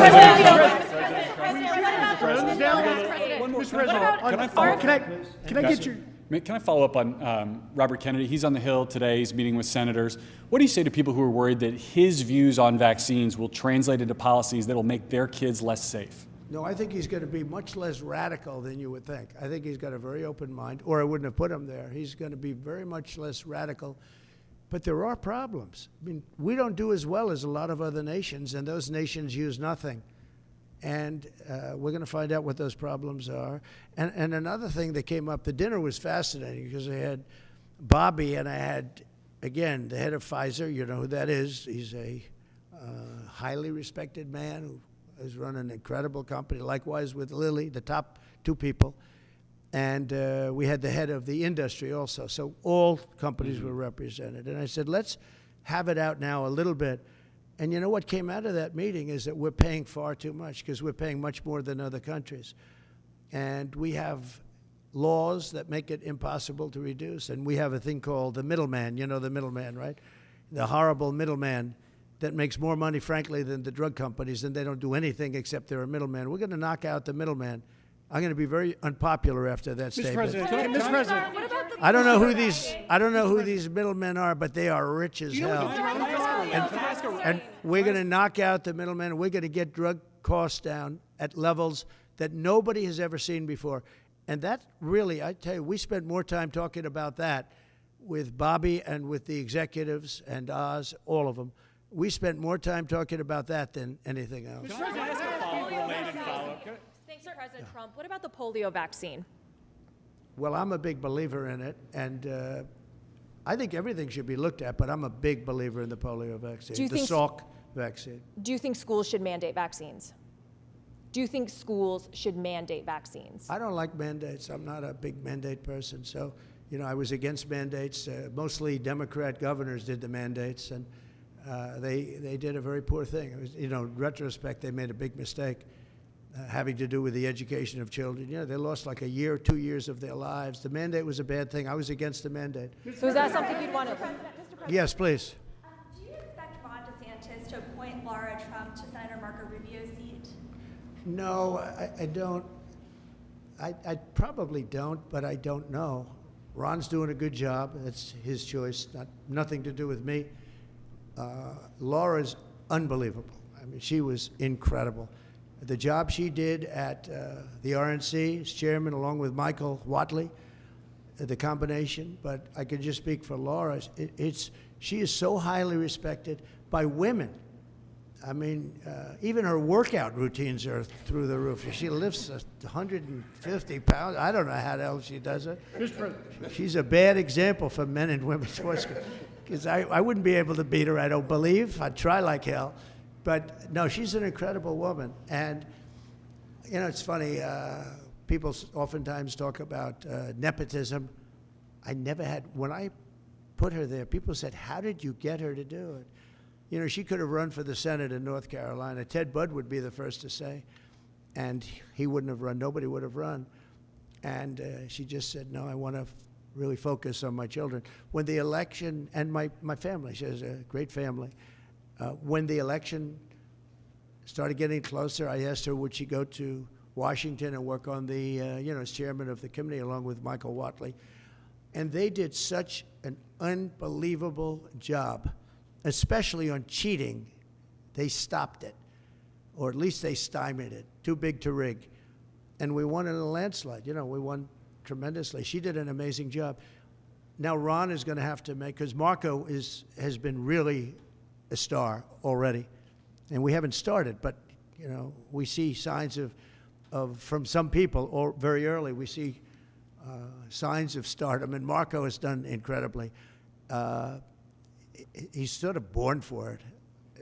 Can I follow up on Robert Kennedy? He's on the Hill today. He's meeting with senators. What do you say to people who are worried that his views on vaccines will translate into policies that will make their kids less safe? No, I think he's going to be much less radical than you would think. I think he's got a very open mind, or I wouldn't have put him there. He's going to be very much less radical. But there are problems. I mean, we don't do as well as a lot of other nations, and those nations use nothing. And we're going to find out what those problems are. And another thing that came up, the dinner was fascinating because I had Bobby and I had, again, the head of Pfizer. You know who that is. He's a highly respected man who has run an incredible company. Likewise with Lilly, the top two people. And we had the head of the industry also. So all companies were represented. And I said, let's have it out now a little bit. And you know what came out of that meeting is that we're paying far too much because we're paying much more than other countries. And we have laws that make it impossible to reduce. And we have a thing called the middleman. You know the middleman, right? The horrible middleman that makes more money, frankly, than the drug companies, and they don't do anything except they're a middleman. We're going to knock out the middleman. I'm going to be very unpopular after that statement. Mr. President, I don't know who these middlemen are, but they are rich as hell. And we're going to knock out the middlemen. We're going to get drug costs down at levels that nobody has ever seen before. And that really, I tell you, we spent more time talking about that with Bobby and with the executives and Oz, all of them. We spent more time talking about that than anything else. Thanks, President Trump. What about the polio vaccine? Well, I'm a big believer in it, and I think everything should be looked at, but I'm a big believer in the polio vaccine, the Salk vaccine. Do you think schools should mandate vaccines? Do you think schools should mandate vaccines? I don't like mandates. I'm not a big mandate person, so, you know, I was against mandates. Mostly Democrat governors did the mandates, and they did a very poor thing. It was, you know, in retrospect, they made a big mistake. Having to do with the education of children. You know, they lost like a year or 2 years of their lives. The mandate was a bad thing. I was against the mandate. So is that something you'd want to... Yes, please. Do you expect Ron DeSantis to appoint Laura Trump to Senator Marco Rubio's seat? No, I don't. I probably don't, but I don't know. Ron's doing a good job. That's his choice, nothing to do with me. Laura's unbelievable. I mean, she was incredible. The job she did at the RNC as chairman, along with Michael Watley, the combination. But I can just speak for Laura. She is so highly respected by women. I mean, even her workout routines are through the roof. She lifts 150 pounds. I don't know how the hell she does it. She's a bad example for men and women sports. Because I wouldn't be able to beat her, I don't believe. I'd try like hell. But no, she's an incredible woman. And, you know, it's funny, people oftentimes talk about nepotism. I never had, when I put her there, people said, how did you get her to do it? You know, she could have run for the Senate in North Carolina. Ted Budd would be the first to say. And he wouldn't have run, nobody would have run. And she just said, no, I want to really focus on my children. When the election, and my family, she has a great family. When the election started getting closer, I asked her, would she go to Washington and work on the, you know, as chairman of the committee along with Michael Watley. And they did such an unbelievable job, especially on cheating. They stopped it, or at least they stymied it. Too big to rig. And we won in a landslide. You know, we won tremendously. She did an amazing job. Now Ron is going to have to make, because Marco has been really a star already, and we haven't started, but you know, we see signs of from some people, or very early, we see signs of stardom, and Marco has done incredibly. He's sort of born for it.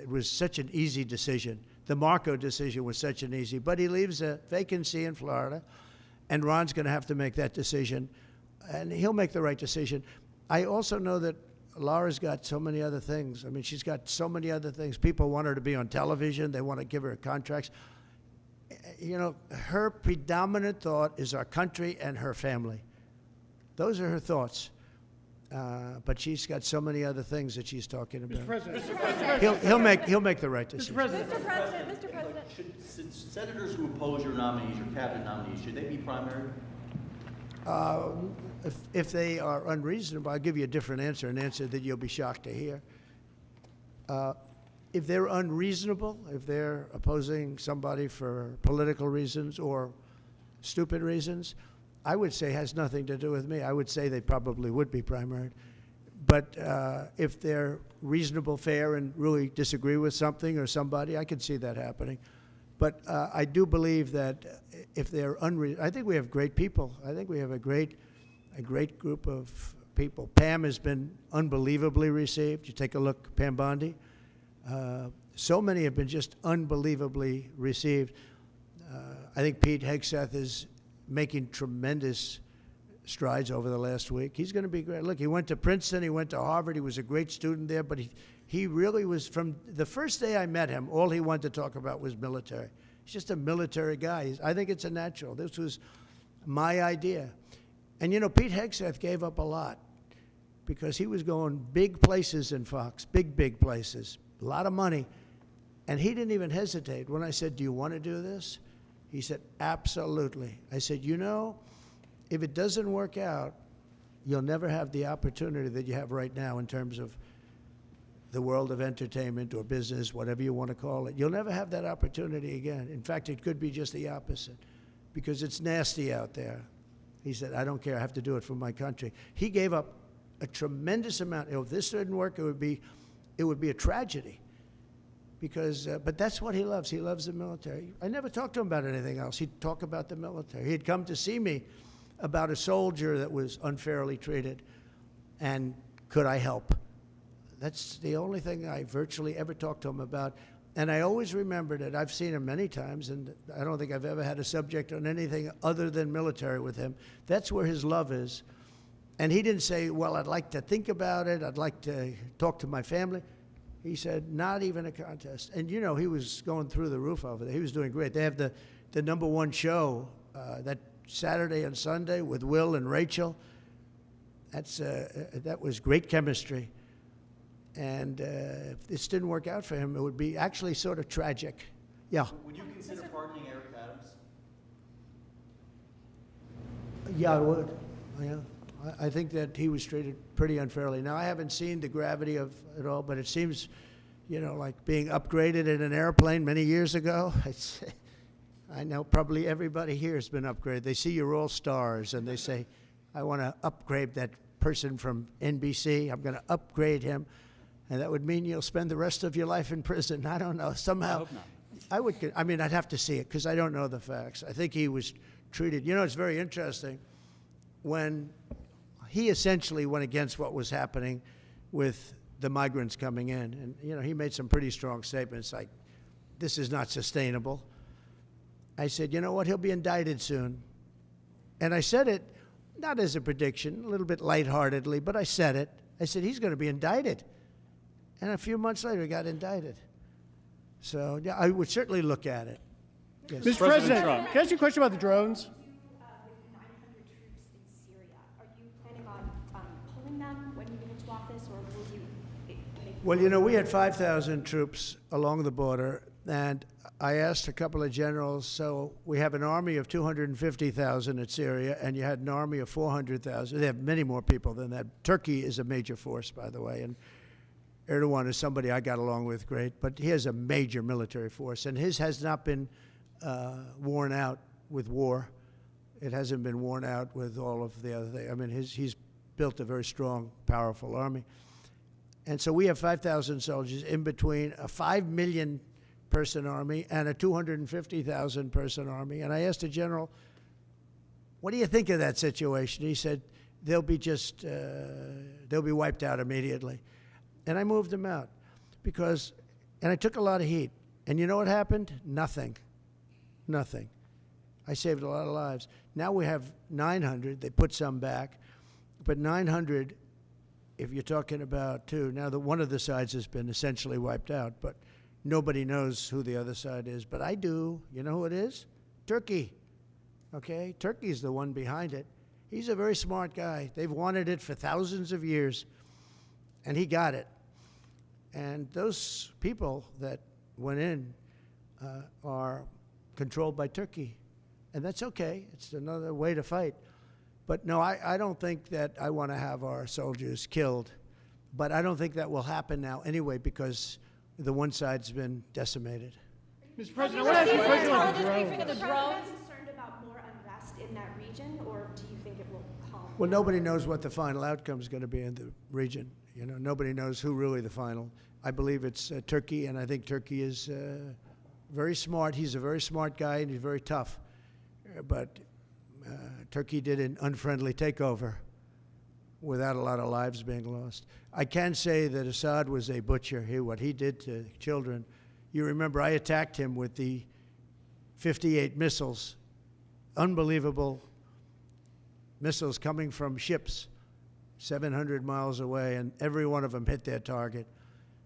It was such an easy decision. The Marco decision was such an easy, but he leaves a vacancy in Florida, and Ron's going to have to make that decision, and he'll make the right decision. I also know that Laura's got so many other things. I mean, she's got so many other things. People want her to be on television. They want to give her contracts. You know, her predominant thought is our country and her family. Those are her thoughts. But she's got so many other things that she's talking about. Mr. President. He'll make the right decision. Mr. President. Should senators who oppose your nominees, your cabinet nominees, should they be primary? If they are unreasonable, I'll give you a different answer, an answer that you'll be shocked to hear. If they're unreasonable, if they're opposing somebody for political reasons or stupid reasons, I would say has nothing to do with me. I would say they probably would be primaried. But if they're reasonable, fair, and really disagree with something or somebody, I can see that happening. But I do believe that if they're I think we have great people. I think we have a great group of people. Pam has been unbelievably received. You take a look, Pam Bondi. So many have been just unbelievably received. I think Pete Hegseth is making tremendous strides over the last week. He's going to be great. Look, he went to Princeton, he went to Harvard, he was a great student there, but he really was, from the first day I met him, all he wanted to talk about was military. He's just a military guy. I think it's a natural. This was my idea. And you know, Pete Hegseth gave up a lot because he was going big places in Fox, big places, a lot of money. And he didn't even hesitate. When I said, do you want to do this? He said, absolutely. I said, you know, if it doesn't work out, you'll never have the opportunity that you have right now in terms of the world of entertainment or business, whatever you want to call it. You'll never have that opportunity again. In fact, it could be just the opposite because it's nasty out there. He said, I don't care. I have to do it for my country. He gave up a tremendous amount. If this didn't work, it would be a tragedy. Because, but that's what he loves. He loves the military. I never talked to him about anything else. He'd talk about the military. He'd come to see me about a soldier that was unfairly treated, and could I help? That's the only thing I virtually ever talked to him about. And I always remembered it. I've seen him many times, and I don't think I've ever had a subject on anything other than military with him. That's where his love is. And he didn't say, well, I'd like to think about it. I'd like to talk to my family. He said, not even a contest. And, you know, he was going through the roof over there. He was doing great. They have the #1 show that Saturday and Sunday with Will and Rachel. That was great chemistry. And if this didn't work out for him, it would be actually sort of tragic. Yeah. Would you consider pardoning Eric Adams? Yeah, I would. Yeah. I think that he was treated pretty unfairly. Now, I haven't seen the gravity of it all, but it seems, you know, like being upgraded in an airplane many years ago. I know probably everybody here has been upgraded. They see you're all stars, and they say, I want to upgrade that person from NBC. I'm going to upgrade him. And that would mean you'll spend the rest of your life in prison. I don't know. Somehow, I hope not. I mean, I'd have to see it because I don't know the facts. I think he was treated. You know, it's very interesting. When he essentially went against what was happening with the migrants coming in. And, you know, he made some pretty strong statements like, this is not sustainable. I said, you know what, he'll be indicted soon. And I said it, not as a prediction, a little bit lightheartedly, but I said it. I said, he's going to be indicted. And a few months later, he got indicted. So, yeah, I would certainly look at it. Yes. Mr. President, can I ask you a question about the drones? Well, you know, we had 5,000 troops along the border, and I asked a couple of generals, so we have an army of 250,000 in Syria, and you had an army of 400,000. They have many more people than that. Turkey is a major force, by the way, and Erdogan is somebody I got along with great, but he has a major military force, and his has not been worn out with war. It hasn't been worn out with all of the other things. I mean, he's built a very strong, powerful army. And so we have 5,000 soldiers in between a 5 million person army and a 250,000 person army. And I asked the general, what do you think of that situation? He said, they'll be wiped out immediately. And I moved them out and I took a lot of heat. And you know what happened? Nothing. Nothing. I saved a lot of lives. Now we have 900. They put some back. But 900, if you're talking about two, now one of the sides has been essentially wiped out, but nobody knows who the other side is. But I do. You know who it is? Turkey. Okay? Turkey's the one behind it. He's a very smart guy. They've wanted it for thousands of years, and he got it. And those people that went in are controlled by Turkey. And that's okay. It's another way to fight. But no, I don't think that I want to have our soldiers killed. But I don't think that will happen now anyway because the one side's been decimated. Mr. President, I want to ask you a question about the drones. Are you concerned about more unrest in that region, or do you think it will calm Well, down? nobody knows what the final outcome is going to be in the region. You know, nobody knows who really the final. I believe it's Turkey, and I think Turkey is very smart. He's a very smart guy, and he's very tough. But Turkey did an unfriendly takeover without a lot of lives being lost. I can say that Assad was a butcher. What he did to children. You remember I attacked him with the 58 missiles, unbelievable missiles coming from ships 700 miles away, and every one of them hit their target.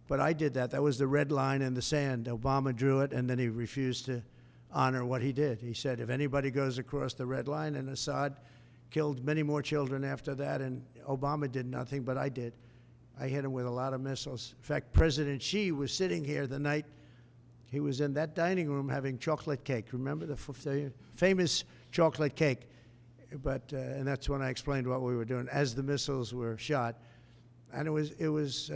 But I did that. That was the red line in the sand. Obama drew it, and then he refused to honor what he did. He said, if anybody goes across the red line, and Assad killed many more children after that, and Obama did nothing, but I did. I hit him with a lot of missiles. In fact, President Xi was sitting here the night he was in that dining room having chocolate cake. Remember the famous chocolate cake? But and that's when I explained what we were doing as the missiles were shot. And it was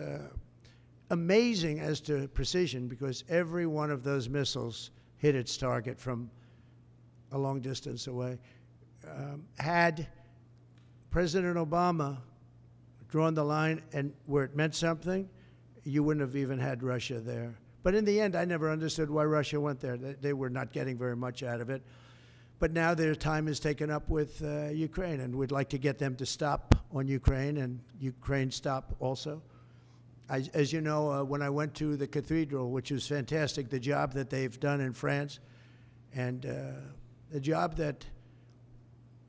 amazing as to precision, because every one of those missiles hit its target from a long distance away. Had President Obama drawn the line and where it meant something, you wouldn't have even had Russia there. But in the end, I never understood why Russia went there. They were not getting very much out of it. But now their time is taken up with Ukraine, and we'd like to get them to stop on Ukraine, and Ukraine stop also. As you know, when I went to the cathedral, which was fantastic, the job that they've done in France, and the job that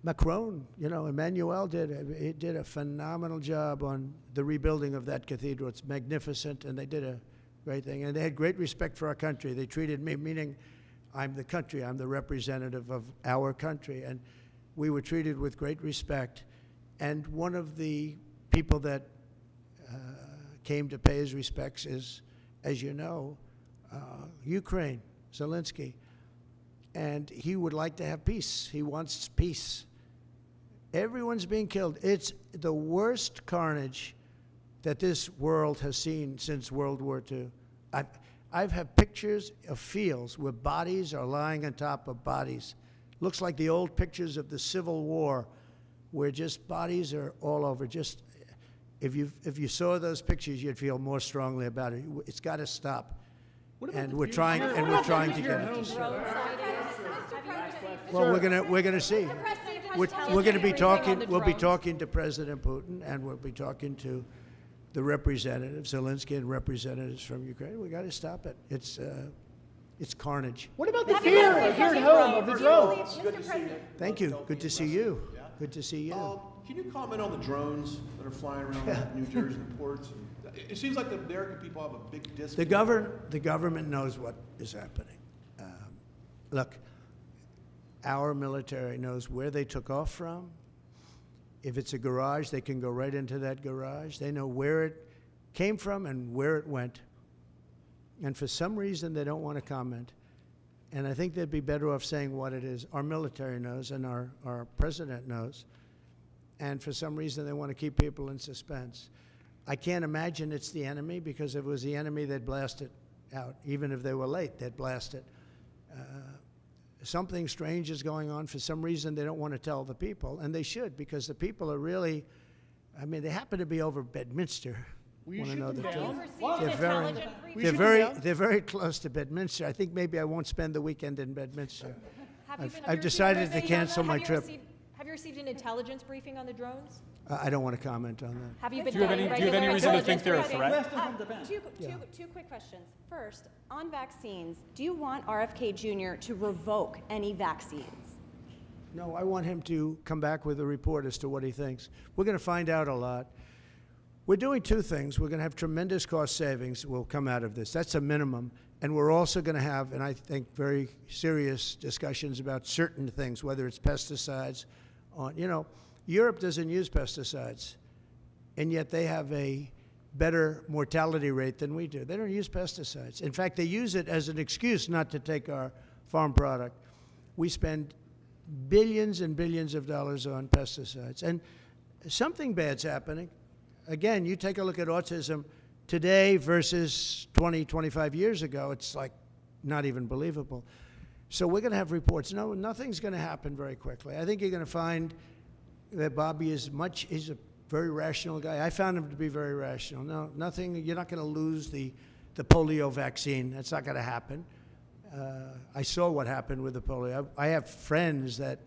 Macron, Emmanuel did. He did a phenomenal job on the rebuilding of that cathedral. It's magnificent, and they did a great thing. And they had great respect for our country. They treated me, meaning I'm the country, I'm the representative of our country, and we were treated with great respect. And one of the people that came to pay his respects is, as you know, Ukraine, Zelensky. And he would like to have peace. He wants peace. Everyone's being killed. It's the worst carnage that this world has seen since World War II. I've had pictures of fields where bodies are lying on top of bodies. Looks like the old pictures of the Civil War, where just bodies are all over. Just if you saw those pictures, you'd feel more strongly about it. It's got to stop. And we're trying to get it to stop. Well, we're gonna see. We're going to be talking. We'll be talking to President Putin, and we'll be talking to the representatives, Zelensky, and representatives from Ukraine. We got to stop it. It's carnage. What about the fear here at home of the drones? Good to see you. Thank you. Good to see you. Good to see you. Can you comment on the drones that are flying around New Jersey ports? It seems like the American people have a big disconnect. The government knows what is happening. Look, our military knows where they took off from. If it's a garage, they can go right into that garage. They know where it came from and where it went. And for some reason, they don't want to comment. And I think they'd be better off saying what it is. Our military knows, and our president knows. And for some reason, they want to keep people in suspense. I can't imagine it's the enemy, because if it was the enemy, they'd blast it out. Even if they were late, they'd blast it. Something strange is going on. For some reason, they don't want to tell the people, and they should, because the people are really, they happen to be over Bedminster. Want to know the truth? They're very close to Bedminster. I think maybe I won't spend the weekend in Bedminster. I've decided to cancel my trip. Have you received an intelligence briefing on the drones? I don't want to comment on that. Have you been do you have any reason to think they're a threat? Two quick questions. First, on vaccines, do you want RFK Jr. to revoke any vaccines? No, I want him to come back with a report as to what he thinks. We're going to find out a lot. We're doing two things. We're going to have tremendous cost savings will come out of this. That's a minimum. And we're also going to have, and I think, very serious discussions about certain things, whether it's pesticides. Europe doesn't use pesticides, and yet they have a better mortality rate than we do. They don't use pesticides. In fact, they use it as an excuse not to take our farm product. We spend billions and billions of dollars on pesticides, and something bad's happening. Again, you take a look at autism today versus 20, 25 years ago. It's like not even believable. So we're going to have reports. No, nothing's going to happen very quickly. I think you're going to find that Bobby he's a very rational guy. I found him to be very rational. No, nothing, you're not going to lose the polio vaccine. That's not going to happen. I saw what happened with the polio. I have friends that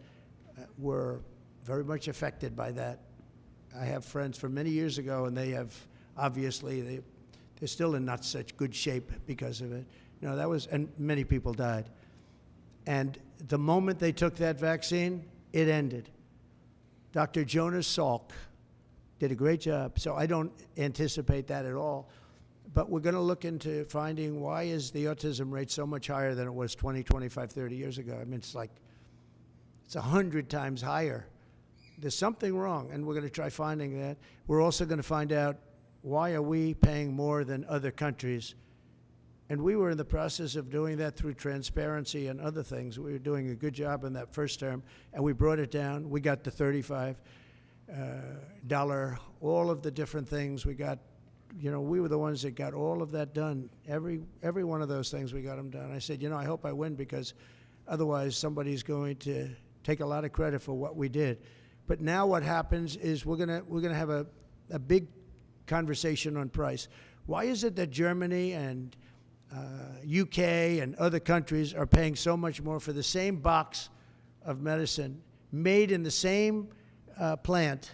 were very much affected by that. I have friends from many years ago, and they have, obviously, they're still in not such good shape because of it. You know, and many people died. And the moment they took that vaccine, it ended. Dr. Jonas Salk did a great job, so I don't anticipate that at all. But we're going to look into finding why is the autism rate so much higher than it was 20, 25, 30 years ago. I mean, it's 100 times higher. There's something wrong, and we're going to try finding that. We're also going to find out why are we paying more than other countries. And we were in the process of doing that through transparency and other things. We were doing a good job in that first term, and we brought it down. We got the $35, all of the different things. We got, you know, we were the ones that got all of that done. Every one of those things, we got them done. I said, you know, I hope I win, because otherwise somebody's going to take a lot of credit for what we did. But now what happens is we're gonna have a big conversation on price. Why is it that Germany and UK and other countries are paying so much more for the same box of medicine made in the same plant?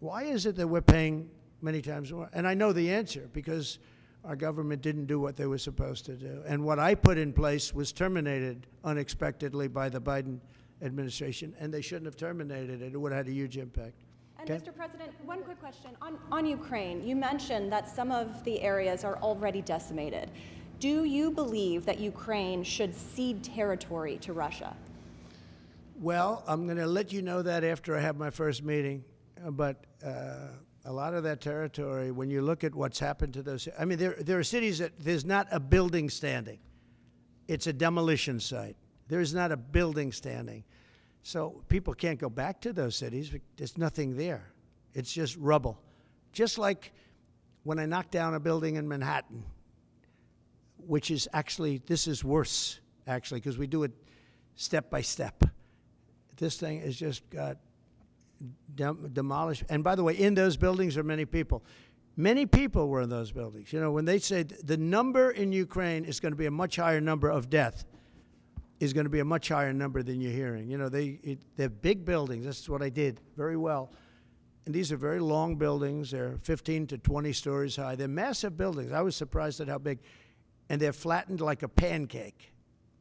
Why is it that we're paying many times more? And I know the answer, because our government didn't do what they were supposed to do. And what I put in place was terminated unexpectedly by the Biden administration, and they shouldn't have terminated it. It would have had a huge impact. And Mr. President, one quick question. On Ukraine, you mentioned that some of the areas are already decimated. Do you believe that Ukraine should cede territory to Russia? Well, I'm going to let you know that after I have my first meeting. But a lot of that territory, when you look at what's happened to those, I mean, there are cities that there's not a building standing. It's a demolition site. There's not a building standing. So people can't go back to those cities. There's nothing there. It's just rubble. Just like when I knocked down a building in Manhattan, which is actually, this is worse, actually, because we do it step by step. This thing has just got demolished. And by the way, in those buildings are many people. Many people were in those buildings. You know, when they say the number in Ukraine is going to be a much higher number of death, is going to be a much higher number than you're hearing. You know, they're big buildings. That's what I did very well. And these are very long buildings. They're 15 to 20 stories high. They're massive buildings. I was surprised at how big. And they're flattened like a pancake.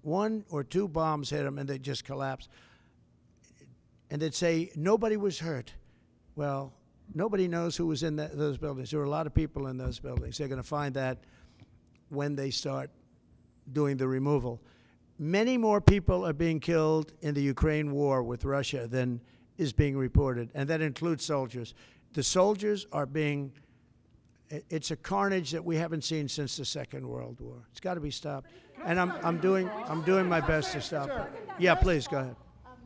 1 or 2 bombs hit them, and they just collapsed. And they'd say, nobody was hurt. Well, nobody knows who was in those buildings. There were a lot of people in those buildings. They're going to find that when they start doing the removal. Many more people are being killed in the Ukraine war with Russia than is being reported, and that includes soldiers. The soldiers are being, it's a carnage that we haven't seen since the Second World War. It's got to be stopped, and I'm doing my best to stop it. Yeah, please go ahead.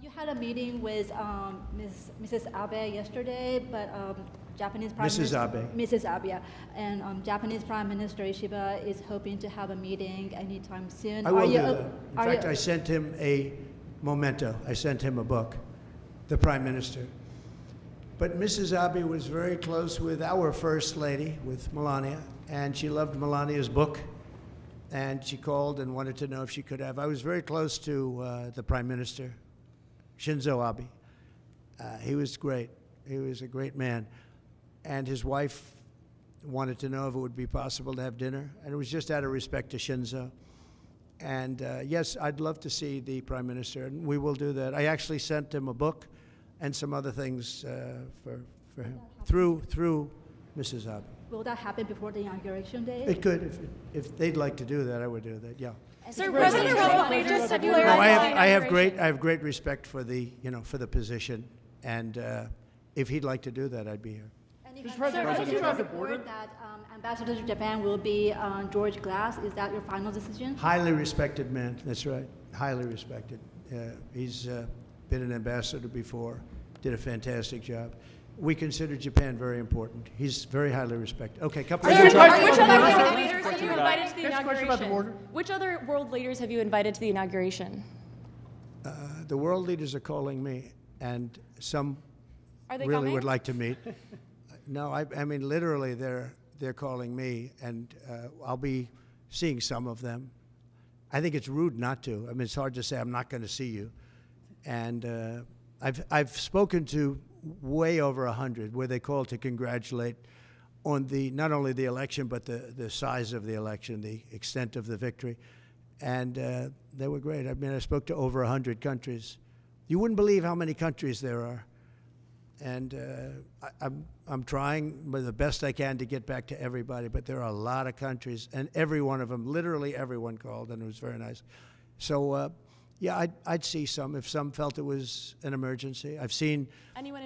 You had a meeting with Mrs. Abe yesterday, but Japanese Prime Minister Mrs. Abe, and Japanese Prime Minister Ishiba is hoping to have a meeting anytime soon. I will do that. In fact, I sent him a memento. I sent him a book, the Prime Minister. But Mrs. Abe was very close with our First Lady, with Melania, and she loved Melania's book, and she called and wanted to know if she could have. I was very close to the Prime Minister, Shinzo Abe. He was great. He was a great man. And his wife wanted to know if it would be possible to have dinner. And it was just out of respect to Shinzo. And yes, I'd love to see the Prime Minister, and we will do that. I actually sent him a book and some other things for him through Mrs. Abe. Will that happen before the inauguration day? It could. If they'd like to do that, I would do that, yeah. Sir, President Trump, just have you learned I have great respect for the, for the position, and if he'd like to do that, I'd be here. Mr. President, you have report that Ambassador to Japan will be George Glass. Is that your final decision? Highly respected man. That's right. Highly respected. He's been an ambassador before. Did a fantastic job. We consider Japan very important. He's very highly respected. Okay, couple of Which other world leaders have you invited to the inauguration? Which other world leaders have you invited to the inauguration? the world leaders are calling me, and some Are they really coming? would like to meet. No, I mean, literally, they're calling me, and I'll be seeing some of them. I think it's rude not to. I mean, it's hard to say I'm not going to see you. And I've spoken to way over 100 where they called to congratulate on not only the election, but the size of the election, the extent of the victory. And they were great. I mean, I spoke to over 100 countries. You wouldn't believe how many countries there are. And I'm trying with the best I can to get back to everybody, but there are a lot of countries, and every one of them, literally everyone called, and it was very nice. So, yeah, I'd see some if some felt it was an emergency. I've seen,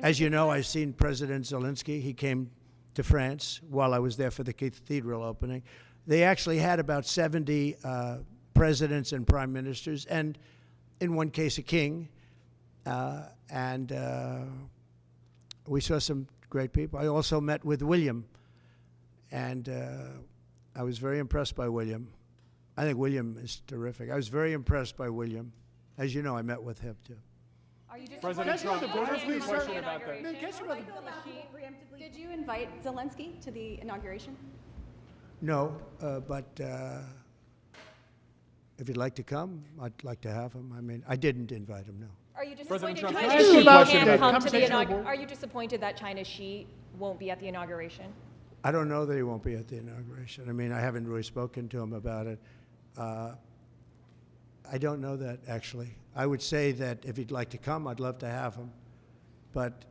as you know, I've seen President Zelensky. He came to France while I was there for the cathedral opening. They actually had about 70 presidents and prime ministers, and in one case, a king. We saw some great people. I also met with William, and I was very impressed by William. I think William is terrific. I was very impressed by William. As you know, I met with him, too. Are you just President Trump, can I ask you a question about that? Did you invite Zelensky to the inauguration? No, but if you'd like to come, I'd like to have him. I mean, I didn't invite him, no. Are you President disappointed Trump, China can I ask you a Xi question can't about come to the compensation inauguration? board? Are you disappointed that China Xi won't be at the inauguration? I don't know that he won't be at the inauguration. I mean, I haven't really spoken to him about it. I don't know that, actually. I would say that if he'd like to come, I'd love to have him. But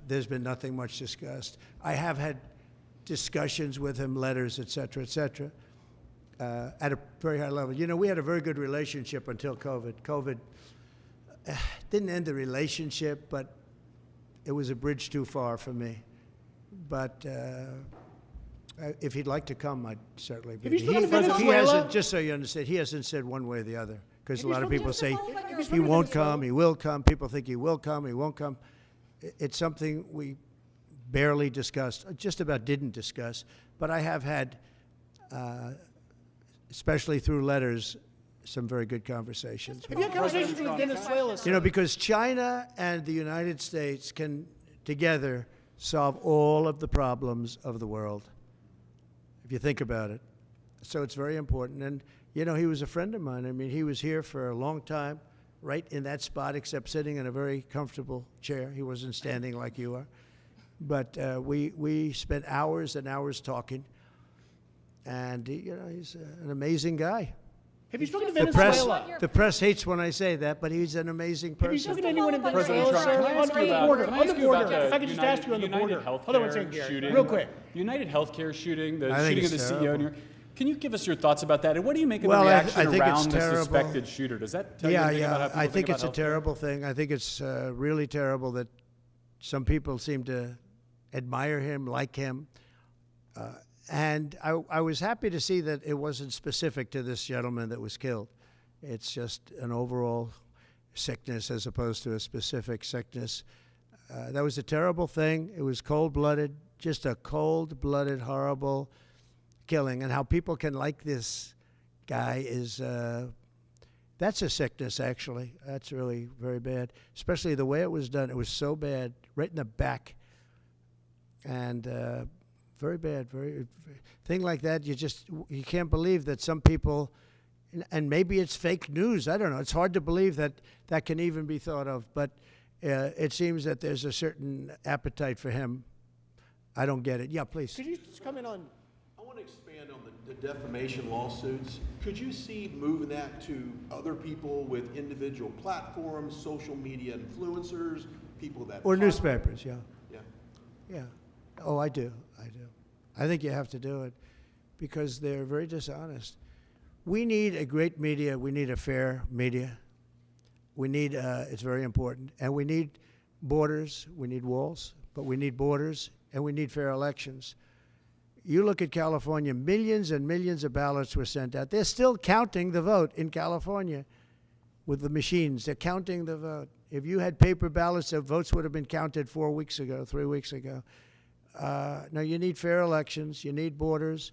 there's been nothing much discussed. I have had discussions with him, letters, et cetera, at a very high level. You know, we had a very good relationship until COVID. COVID didn't end the relationship, but it was a bridge too far for me. But if he'd like to come, I'd certainly be. Have you spoken to Venezuela? Just so you understand, he hasn't said one way or the other. Because a lot of spoken people to say Venezuela? he won't come, he will come. People think he will come, he won't come. It's something we barely discussed, just about didn't discuss. But I have had, especially through letters, some very good conversations. Have you had conversations with Venezuela? You know, because China and the United States can together solve all of the problems of the world, if you think about it. So it's very important. And, you know, he was a friend of mine. I mean, he was here for a long time, right in that spot, except sitting in a very comfortable chair. He wasn't standing like you are. But we spent hours and hours talking. And, you know, he's an amazing guy. Have you spoken to Venezuela? The press hates when I say that, but he's an amazing person. Have you spoken to anyone in President Venezuela, Trump, sir? On the border, if I could just ask you on the border. Hold on one second, shooting, real quick. United Healthcare shooting, the I think shooting of the it's CEO. terrible. In New York. Can you give us your thoughts about that? And what do you make of Well, the I reaction think it's around the terrible. suspected shooter? Does that tell you anything about how people I think it's a about healthcare? terrible thing. I think it's really terrible that some people seem to admire him, like him. And I was happy to see that it wasn't specific to this gentleman that was killed. It's just an overall sickness as opposed to a specific sickness. That was a terrible thing. It was cold-blooded, just a cold-blooded, horrible killing. And how people can like this guy is, that's a sickness, actually. That's really very bad, especially the way it was done. It was so bad, right in the back. And very bad, thing like that, you can't believe that some people, and maybe it's fake news, I don't know. It's hard to believe that that can even be thought of, but it seems that there's a certain appetite for him. I don't get it. Yeah, please. Could you just comment on? I want to expand on the defamation lawsuits. Could you see moving that to other people with individual platforms, social media influencers, people that... Or newspapers, yeah. Yeah. Yeah. Oh, I do. I think you have to do it because they're very dishonest. We need a great media. We need a fair media. We need, it's very important. And we need borders. We need walls, but we need borders, and we need fair elections. You look at California, millions and millions of ballots were sent out. They're still counting the vote in California with the machines. They're counting the vote. If you had paper ballots, the votes would have been counted 4 weeks ago, 3 weeks ago. Now, you need fair elections, you need borders,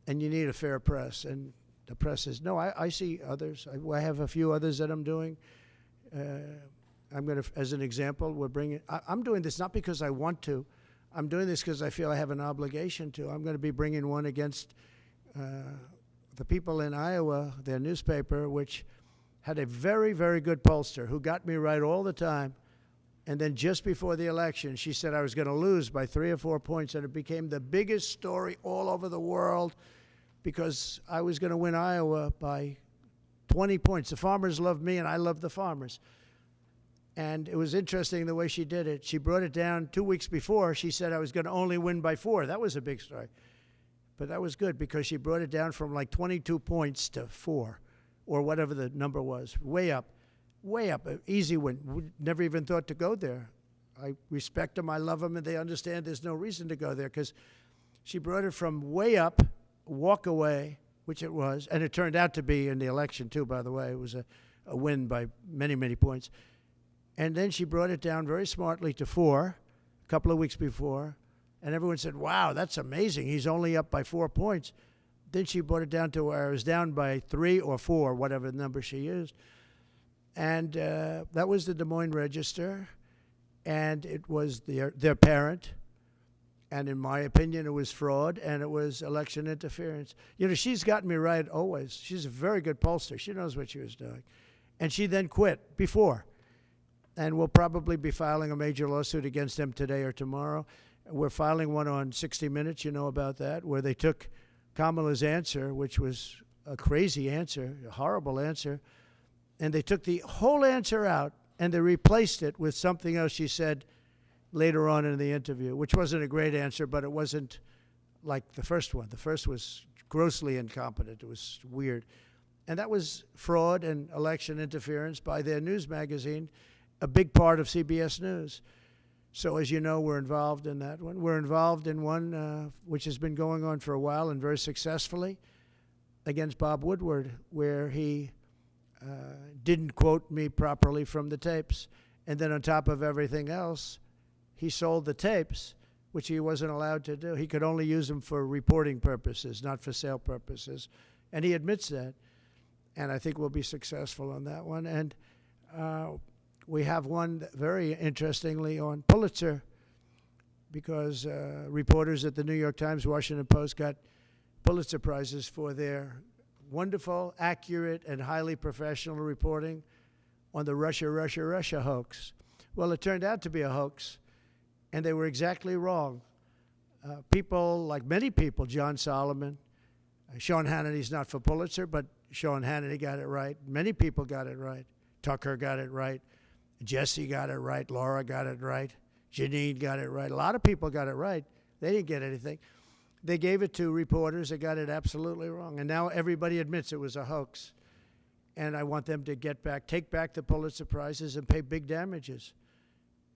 and you need a fair press. And the press is, no, I see others. I have a few others that I'm doing. I'm going to, as an example, we're bringing, I'm doing this not because I want to. I'm doing this because I feel I have an obligation to. I'm going to be bringing one against the people in Iowa, their newspaper, which had a very, very good pollster who got me right all the time. And then just before the election, she said I was going to lose by 3 or 4 points, and it became the biggest story all over the world because I was going to win Iowa by 20 points. The farmers loved me, and I loved the farmers. And it was interesting the way she did it. She brought it down 2 weeks before. She said I was going to only win by 4. That was a big story. But that was good because she brought it down from like 22 points to 4 or whatever the number was, way up. Way up, an easy win. Never even thought to go there. I respect them, I love them, and they understand there's no reason to go there because she brought it from way up, walk away, which it was, and it turned out to be in the election too, by the way. It was a win by many, many points. And then she brought it down very smartly to 4 a couple of weeks before, and everyone said, wow, that's amazing. He's only up by 4 points. Then she brought it down to where I was down by 3 or 4, whatever number she used. And that was the Des Moines Register, and it was their parent. And in my opinion, it was fraud, and it was election interference. You know, she's gotten me right always. She's a very good pollster. She knows what she was doing. And she then quit before. And we'll probably be filing a major lawsuit against them today or tomorrow. We're filing one on 60 Minutes, you know about that, where they took Kamala's answer, which was a crazy answer, a horrible answer, and they took the whole answer out and they replaced it with something else she said later on in the interview, which wasn't a great answer, but it wasn't like the first one. The first was grossly incompetent. It was weird. And that was fraud and election interference by their news magazine, a big part of CBS News. So as you know, we're involved in that one. We're involved in one which has been going on for a while and very successfully against Bob Woodward, where he didn't quote me properly from the tapes. And then on top of everything else, he sold the tapes, which he wasn't allowed to do. He could only use them for reporting purposes, not for sale purposes. And he admits that. And I think we'll be successful on that one. And we have one very interestingly on Pulitzer, because reporters at the New York Times, Washington Post got Pulitzer Prizes for their wonderful, accurate, and highly professional reporting on the Russia hoax. Well, it turned out to be a hoax, and they were exactly wrong. People, like many people, John Solomon, Sean Hannity's not for Pulitzer, but Sean Hannity got it right. Many people got it right. Tucker got it right. Jesse got it right. Laura got it right. Janine got it right. A lot of people got it right. They didn't get anything. They gave it to reporters that got it absolutely wrong. And now everybody admits it was a hoax. And I want them to take back the Pulitzer Prizes and pay big damages.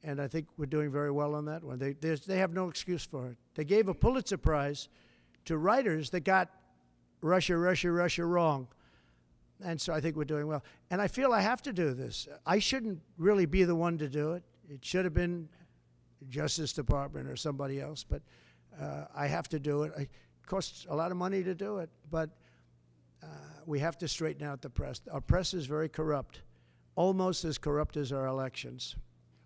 And I think we're doing very well on that one. They have no excuse for it. They gave a Pulitzer Prize to writers that got Russia wrong. And so I think we're doing well. And I feel I have to do this. I shouldn't really be the one to do it. It should have been Justice Department or somebody else, but I have to do it. It costs a lot of money to do it, but we have to straighten out the press. Our press is very corrupt, almost as corrupt as our elections.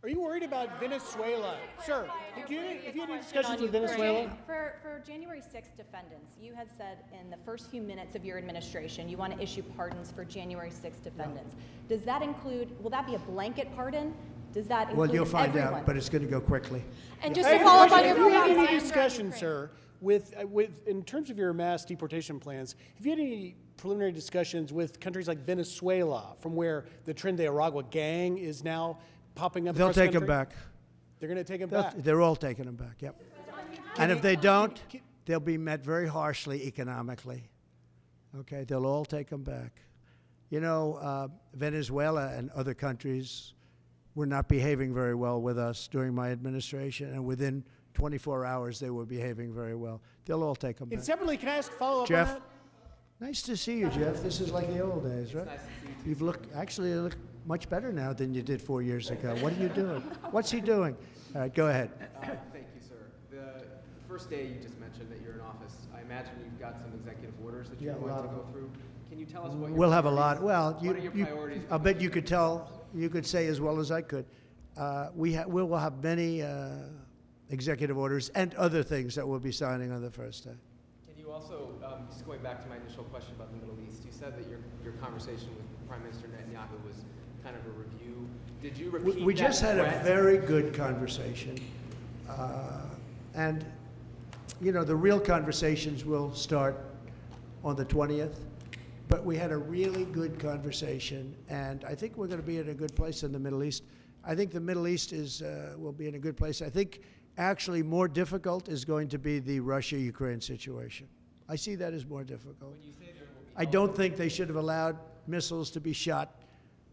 Are you worried about Venezuela? Sir, have you had any discussions with Venezuela? For January 6th defendants, you had said in the first few minutes of your administration you want to issue pardons for January 6th defendants. No. Does that include, will that be a blanket pardon? Does that include Well, you'll find everyone? out, but it's going to go quickly. And just to follow up on your Have you had point, any discussion, sir, with in terms of your mass deportation plans, have you had any preliminary discussions with countries like Venezuela, from where the Tren de Aragua gang is now popping up? They'll across the take them country? back. They're going to take them back? They're all taking them back, yep. And if they don't, they'll be met very harshly economically. Okay, they'll all take them back. You know, Venezuela and other countries were not behaving very well with us during my administration, and within 24 hours they were behaving very well. They'll all take them back. And separately, can I ask a follow-up Jeff, on that? nice to see you, Jeff. This is like the old days, right? Nice to see you. You look much better now than you did 4 years ago. What are you doing? What's he doing? All right, go ahead. Thank you, sir. The first day you just mentioned that you're in office, I imagine you've got some executive orders that you're going to go through. Can you tell us what We'll have a lot. Well, what are your priorities? I'll bet you could tell you could say as well as I could. We will have many executive orders and other things that we'll be signing on the first day. Can you also, just going back to my initial question about the Middle East, you said that your conversation with Prime Minister Netanyahu was kind of a review. Did you repeat We that just had a threat? very good conversation. And, you know, the real conversations will start on the 20th. But we had a really good conversation, and I think we're going to be in a good place in the Middle East. I think the Middle East will be in a good place. I think actually more difficult is going to be the Russia-Ukraine situation. I see that as more difficult. I don't think they should have allowed missiles to be shot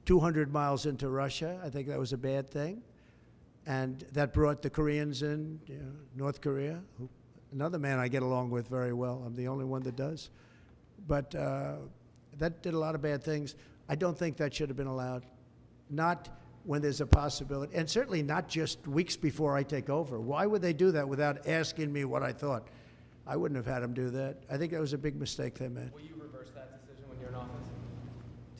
200 miles into Russia. I think that was a bad thing. And that brought the Koreans in, you know, North Korea, another man I get along with very well. I'm the only one that does. But that did a lot of bad things. I don't think that should have been allowed. Not when there's a possibility, and certainly not just weeks before I take over. Why would they do that without asking me what I thought? I wouldn't have had them do that. I think that was a big mistake they made. Will you reverse that decision when you're in office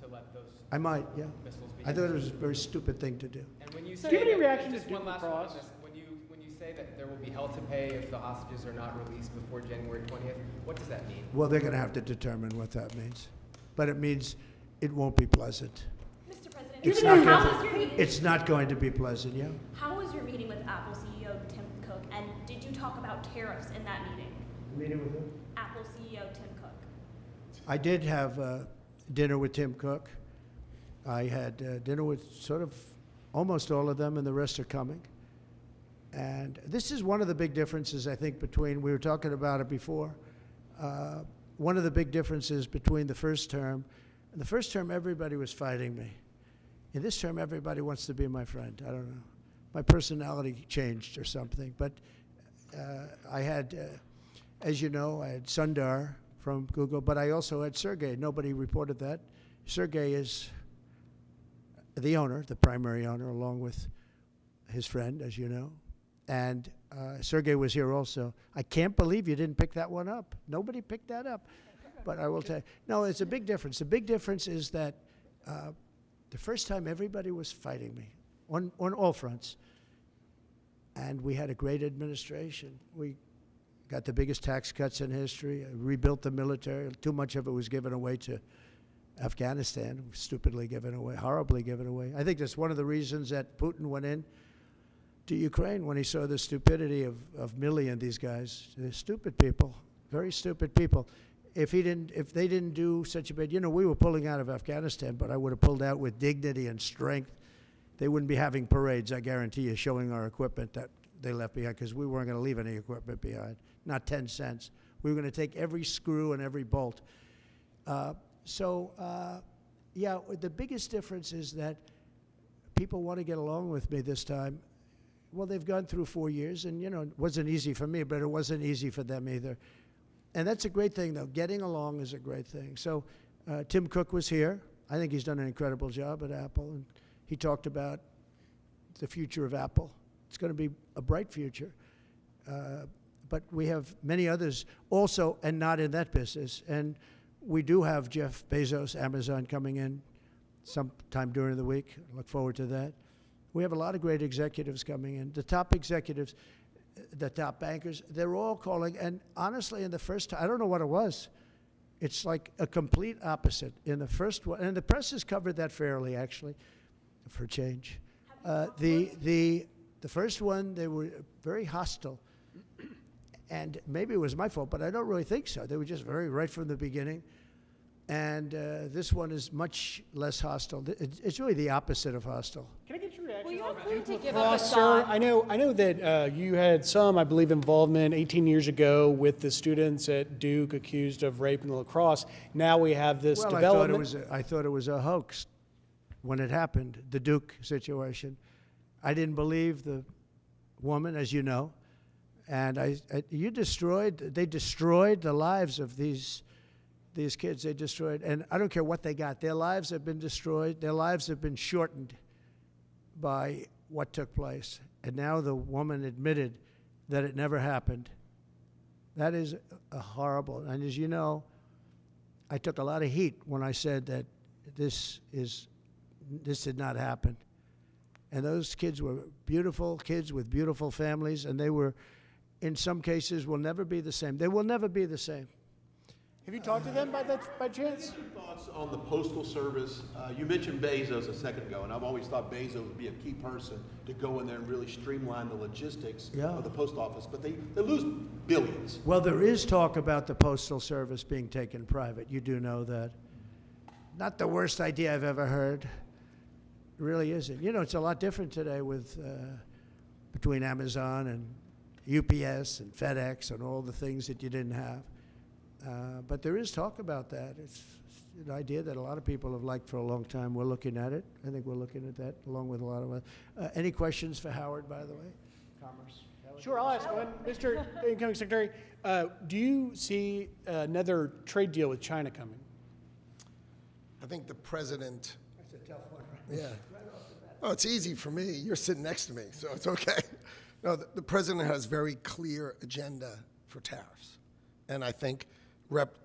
to let those I might, yeah. missiles be I thought it used? was a very stupid thing to do. And when you Do say you have any that- reaction just to one Duke last one on Cross? this. When you say that there will be hell to pay if the hostages are not released before January 20th, what does that mean? Well, they're going to have to determine what that means. But it means it won't be pleasant. Mr. President, It's how not, was your meeting? it's not going to be pleasant, yeah? How was your meeting with Apple CEO Tim Cook, and did you talk about tariffs in that meeting? Meeting with who? Apple CEO Tim Cook. I did have dinner with Tim Cook. I had dinner with sort of almost all of them, and the rest are coming. And this is one of the big differences, I think, between, we were talking about it before, one of the big differences between the first term. In the first term, everybody was fighting me. In this term, everybody wants to be my friend. I don't know. My personality changed or something. But I had, as you know, I had Sundar from Google, but I also had Sergey. Nobody reported that. Sergey is the owner, the primary owner, along with his friend, as you know. And Sergey was here also. I can't believe you didn't pick that one up. Nobody picked that up. But I will tell you, no, it's a big difference. The big difference is that the first time everybody was fighting me on all fronts. And we had a great administration. We got the biggest tax cuts in history, rebuilt the military. Too much of it was given away to Afghanistan, stupidly given away, horribly given away. I think that's one of the reasons that Putin went in to Ukraine when he saw the stupidity of Milley and these guys. They're stupid people, very stupid people. If they didn't do such a bad, you know, we were pulling out of Afghanistan, but I would have pulled out with dignity and strength. They wouldn't be having parades, I guarantee you, showing our equipment that they left behind, because we weren't going to leave any equipment behind, not 10 cents. We were going to take every screw and every bolt. Yeah, the biggest difference is that people want to get along with me this time. Well, they've gone through 4 years, and, you know, it wasn't easy for me, but it wasn't easy for them either. And that's a great thing, though. Getting along is a great thing. So Tim Cook was here. I think he's done an incredible job at Apple, and he talked about the future of Apple. It's going to be a bright future. But we have many others also, and not in that business. And we do have Jeff Bezos, Amazon, coming in sometime during the week. I look forward to that. We have a lot of great executives coming in. The top executives, the top bankers, they're all calling. And honestly, in the first time, I don't know what it was. It's like a complete opposite. In the first one, and the press has covered that fairly, actually, for change. The first one, they were very hostile. And maybe it was my fault, but I don't really think so. They were just very right from the beginning. And this one is much less hostile. It's really the opposite of hostile. Can I get your reaction? Well, you're on free Duke to give Lacrosse, up a sir? thought. I know that you had some, I believe, involvement 18 years ago with the students at Duke accused of rape in the lacrosse. Now we have this development. I thought it was a hoax when it happened, the Duke situation. I didn't believe the woman, as you know. And they destroyed the lives of these kids. They destroyed, and I don't care what they got. Their lives have been destroyed. Their lives have been shortened by what took place. And now the woman admitted that it never happened. That is a horrible, and as you know, I took a lot of heat when I said that this is this did not happen. And those kids were beautiful kids with beautiful families, and they were, in some cases, will never be the same. They will never be the same. Have you talked to them by chance? Your thoughts on the Postal Service? You mentioned Bezos a second ago, and I've always thought Bezos would be a key person to go in there and really streamline the logistics of the post office, but they lose billions. Well, there is talk about the Postal Service being taken private. You do know that. Not the worst idea I've ever heard. It really isn't. You know, it's a lot different today with between Amazon and UPS and FedEx and all the things that you didn't have. But there is talk about that. It's an idea that a lot of people have liked for a long time. We're looking at it. I think we're looking at that along with a lot of other. Any questions for Howard, by the way? Commerce. Sure, I'll ask one. Mr. Incoming Secretary, do you see another trade deal with China coming? I think the president. That's a tough one, right? Yeah. Oh, it's easy for me. You're sitting next to me, so it's okay. No, the president has very clear agenda for tariffs. And I think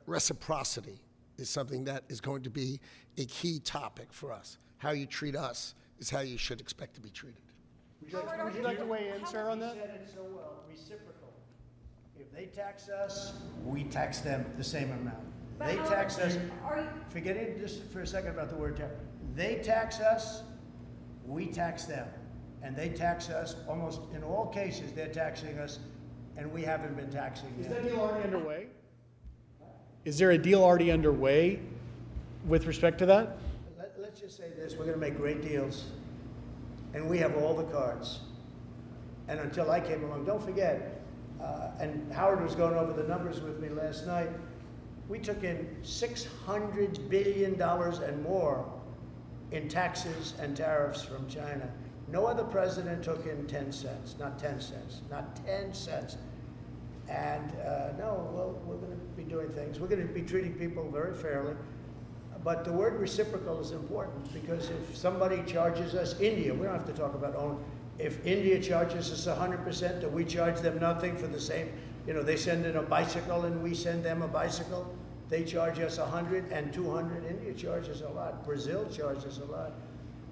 reciprocity is something that is going to be a key topic for us. How you treat us is how you should expect to be treated. Would you like to weigh in, sir, on that? You said it so well, reciprocal. If they tax us, we tax them the same amount. They tax us, forgetting just for a second about the word tax. They tax us, we tax them. And they tax us, almost in all cases, they're taxing us, and we haven't been taxing them. Is that deal already underway? Is there a deal already underway with respect to that? Let's just say this, we're gonna make great deals, and we have all the cards. And until I came along, don't forget, and Howard was going over the numbers with me last night, we took in $600 billion and more in taxes and tariffs from China. No other president took in 10 cents, not 10 cents, not 10 cents. And no, well, we're going to be doing things. We're going to be treating people very fairly. But the word reciprocal is important because if somebody charges us, India, we don't have to talk about own. If India charges us 100%, do we charge them nothing for the same? You know, they send in a bicycle and we send them a bicycle. They charge us 100 and 200. India charges a lot. Brazil charges a lot.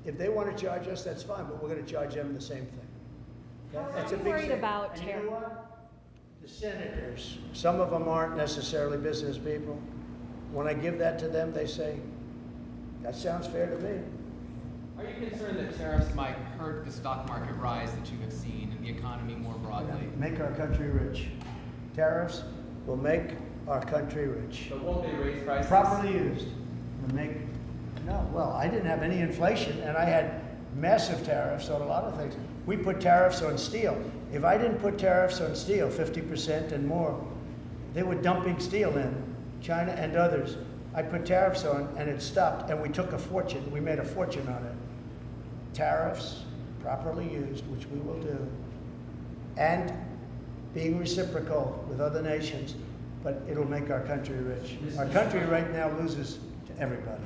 If they want to charge us, that's fine, but we're going to charge them the same thing. That's a big worried thing. about And you know what? The senators, some of them aren't necessarily business people. When I give that to them, they say, that sounds fair to me. Are you concerned that tariffs might hurt the stock market rise that you have seen and the economy more broadly? Make our country rich. Tariffs will make our country rich. But won't they raise prices? Properly used. No, well, I didn't have any inflation, and I had massive tariffs on a lot of things. We put tariffs on steel. If I didn't put tariffs on steel, 50% and more, they were dumping steel in, China and others. I put tariffs on, and it stopped, and we took a fortune. We made a fortune on it. Tariffs, properly used, which we will do, and being reciprocal with other nations, but it'll make our country rich. Our country right now loses to everybody.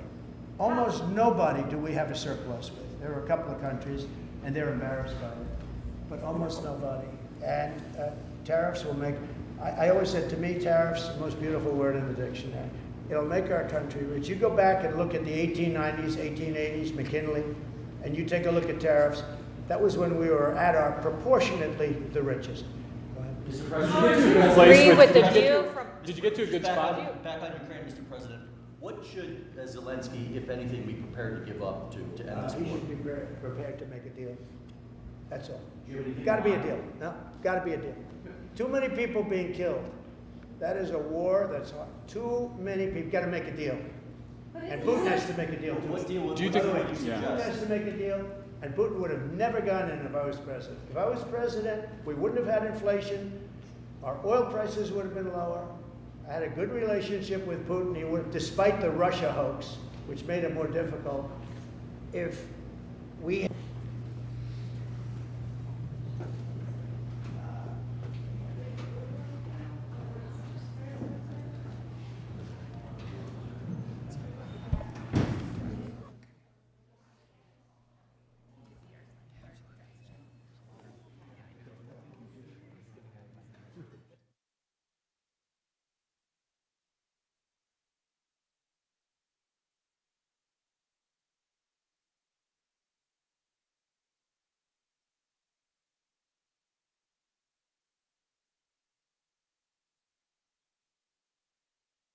Almost nobody do we have a surplus with. There are a couple of countries, and they're embarrassed by it, but almost nobody. And tariffs will make, I always said, to me, tariffs, the most beautiful word in the dictionary. It'll make our country rich. You go back and look at the 1890s, 1880s, McKinley, and you take a look at tariffs, that was when we were at our proportionately the richest. Mr. President, did you get to a good spot? Back on Ukraine, Mr. President. What should Zelensky, if anything, be prepared to give up to end this war? He should be prepared to make a deal. That's all. Got to be a deal. No, got to be a deal. Too many people being killed. That is a war that's hard. Too many people. Got to make a deal. And Putin has to make a deal too. What deal would you think? Putin has to make a deal, and Putin would have never gone in if I was president. If I was president, we wouldn't have had inflation. Our oil prices would have been lower. I had a good relationship with Putin. He would, despite the Russia hoax, which made it more difficult. If we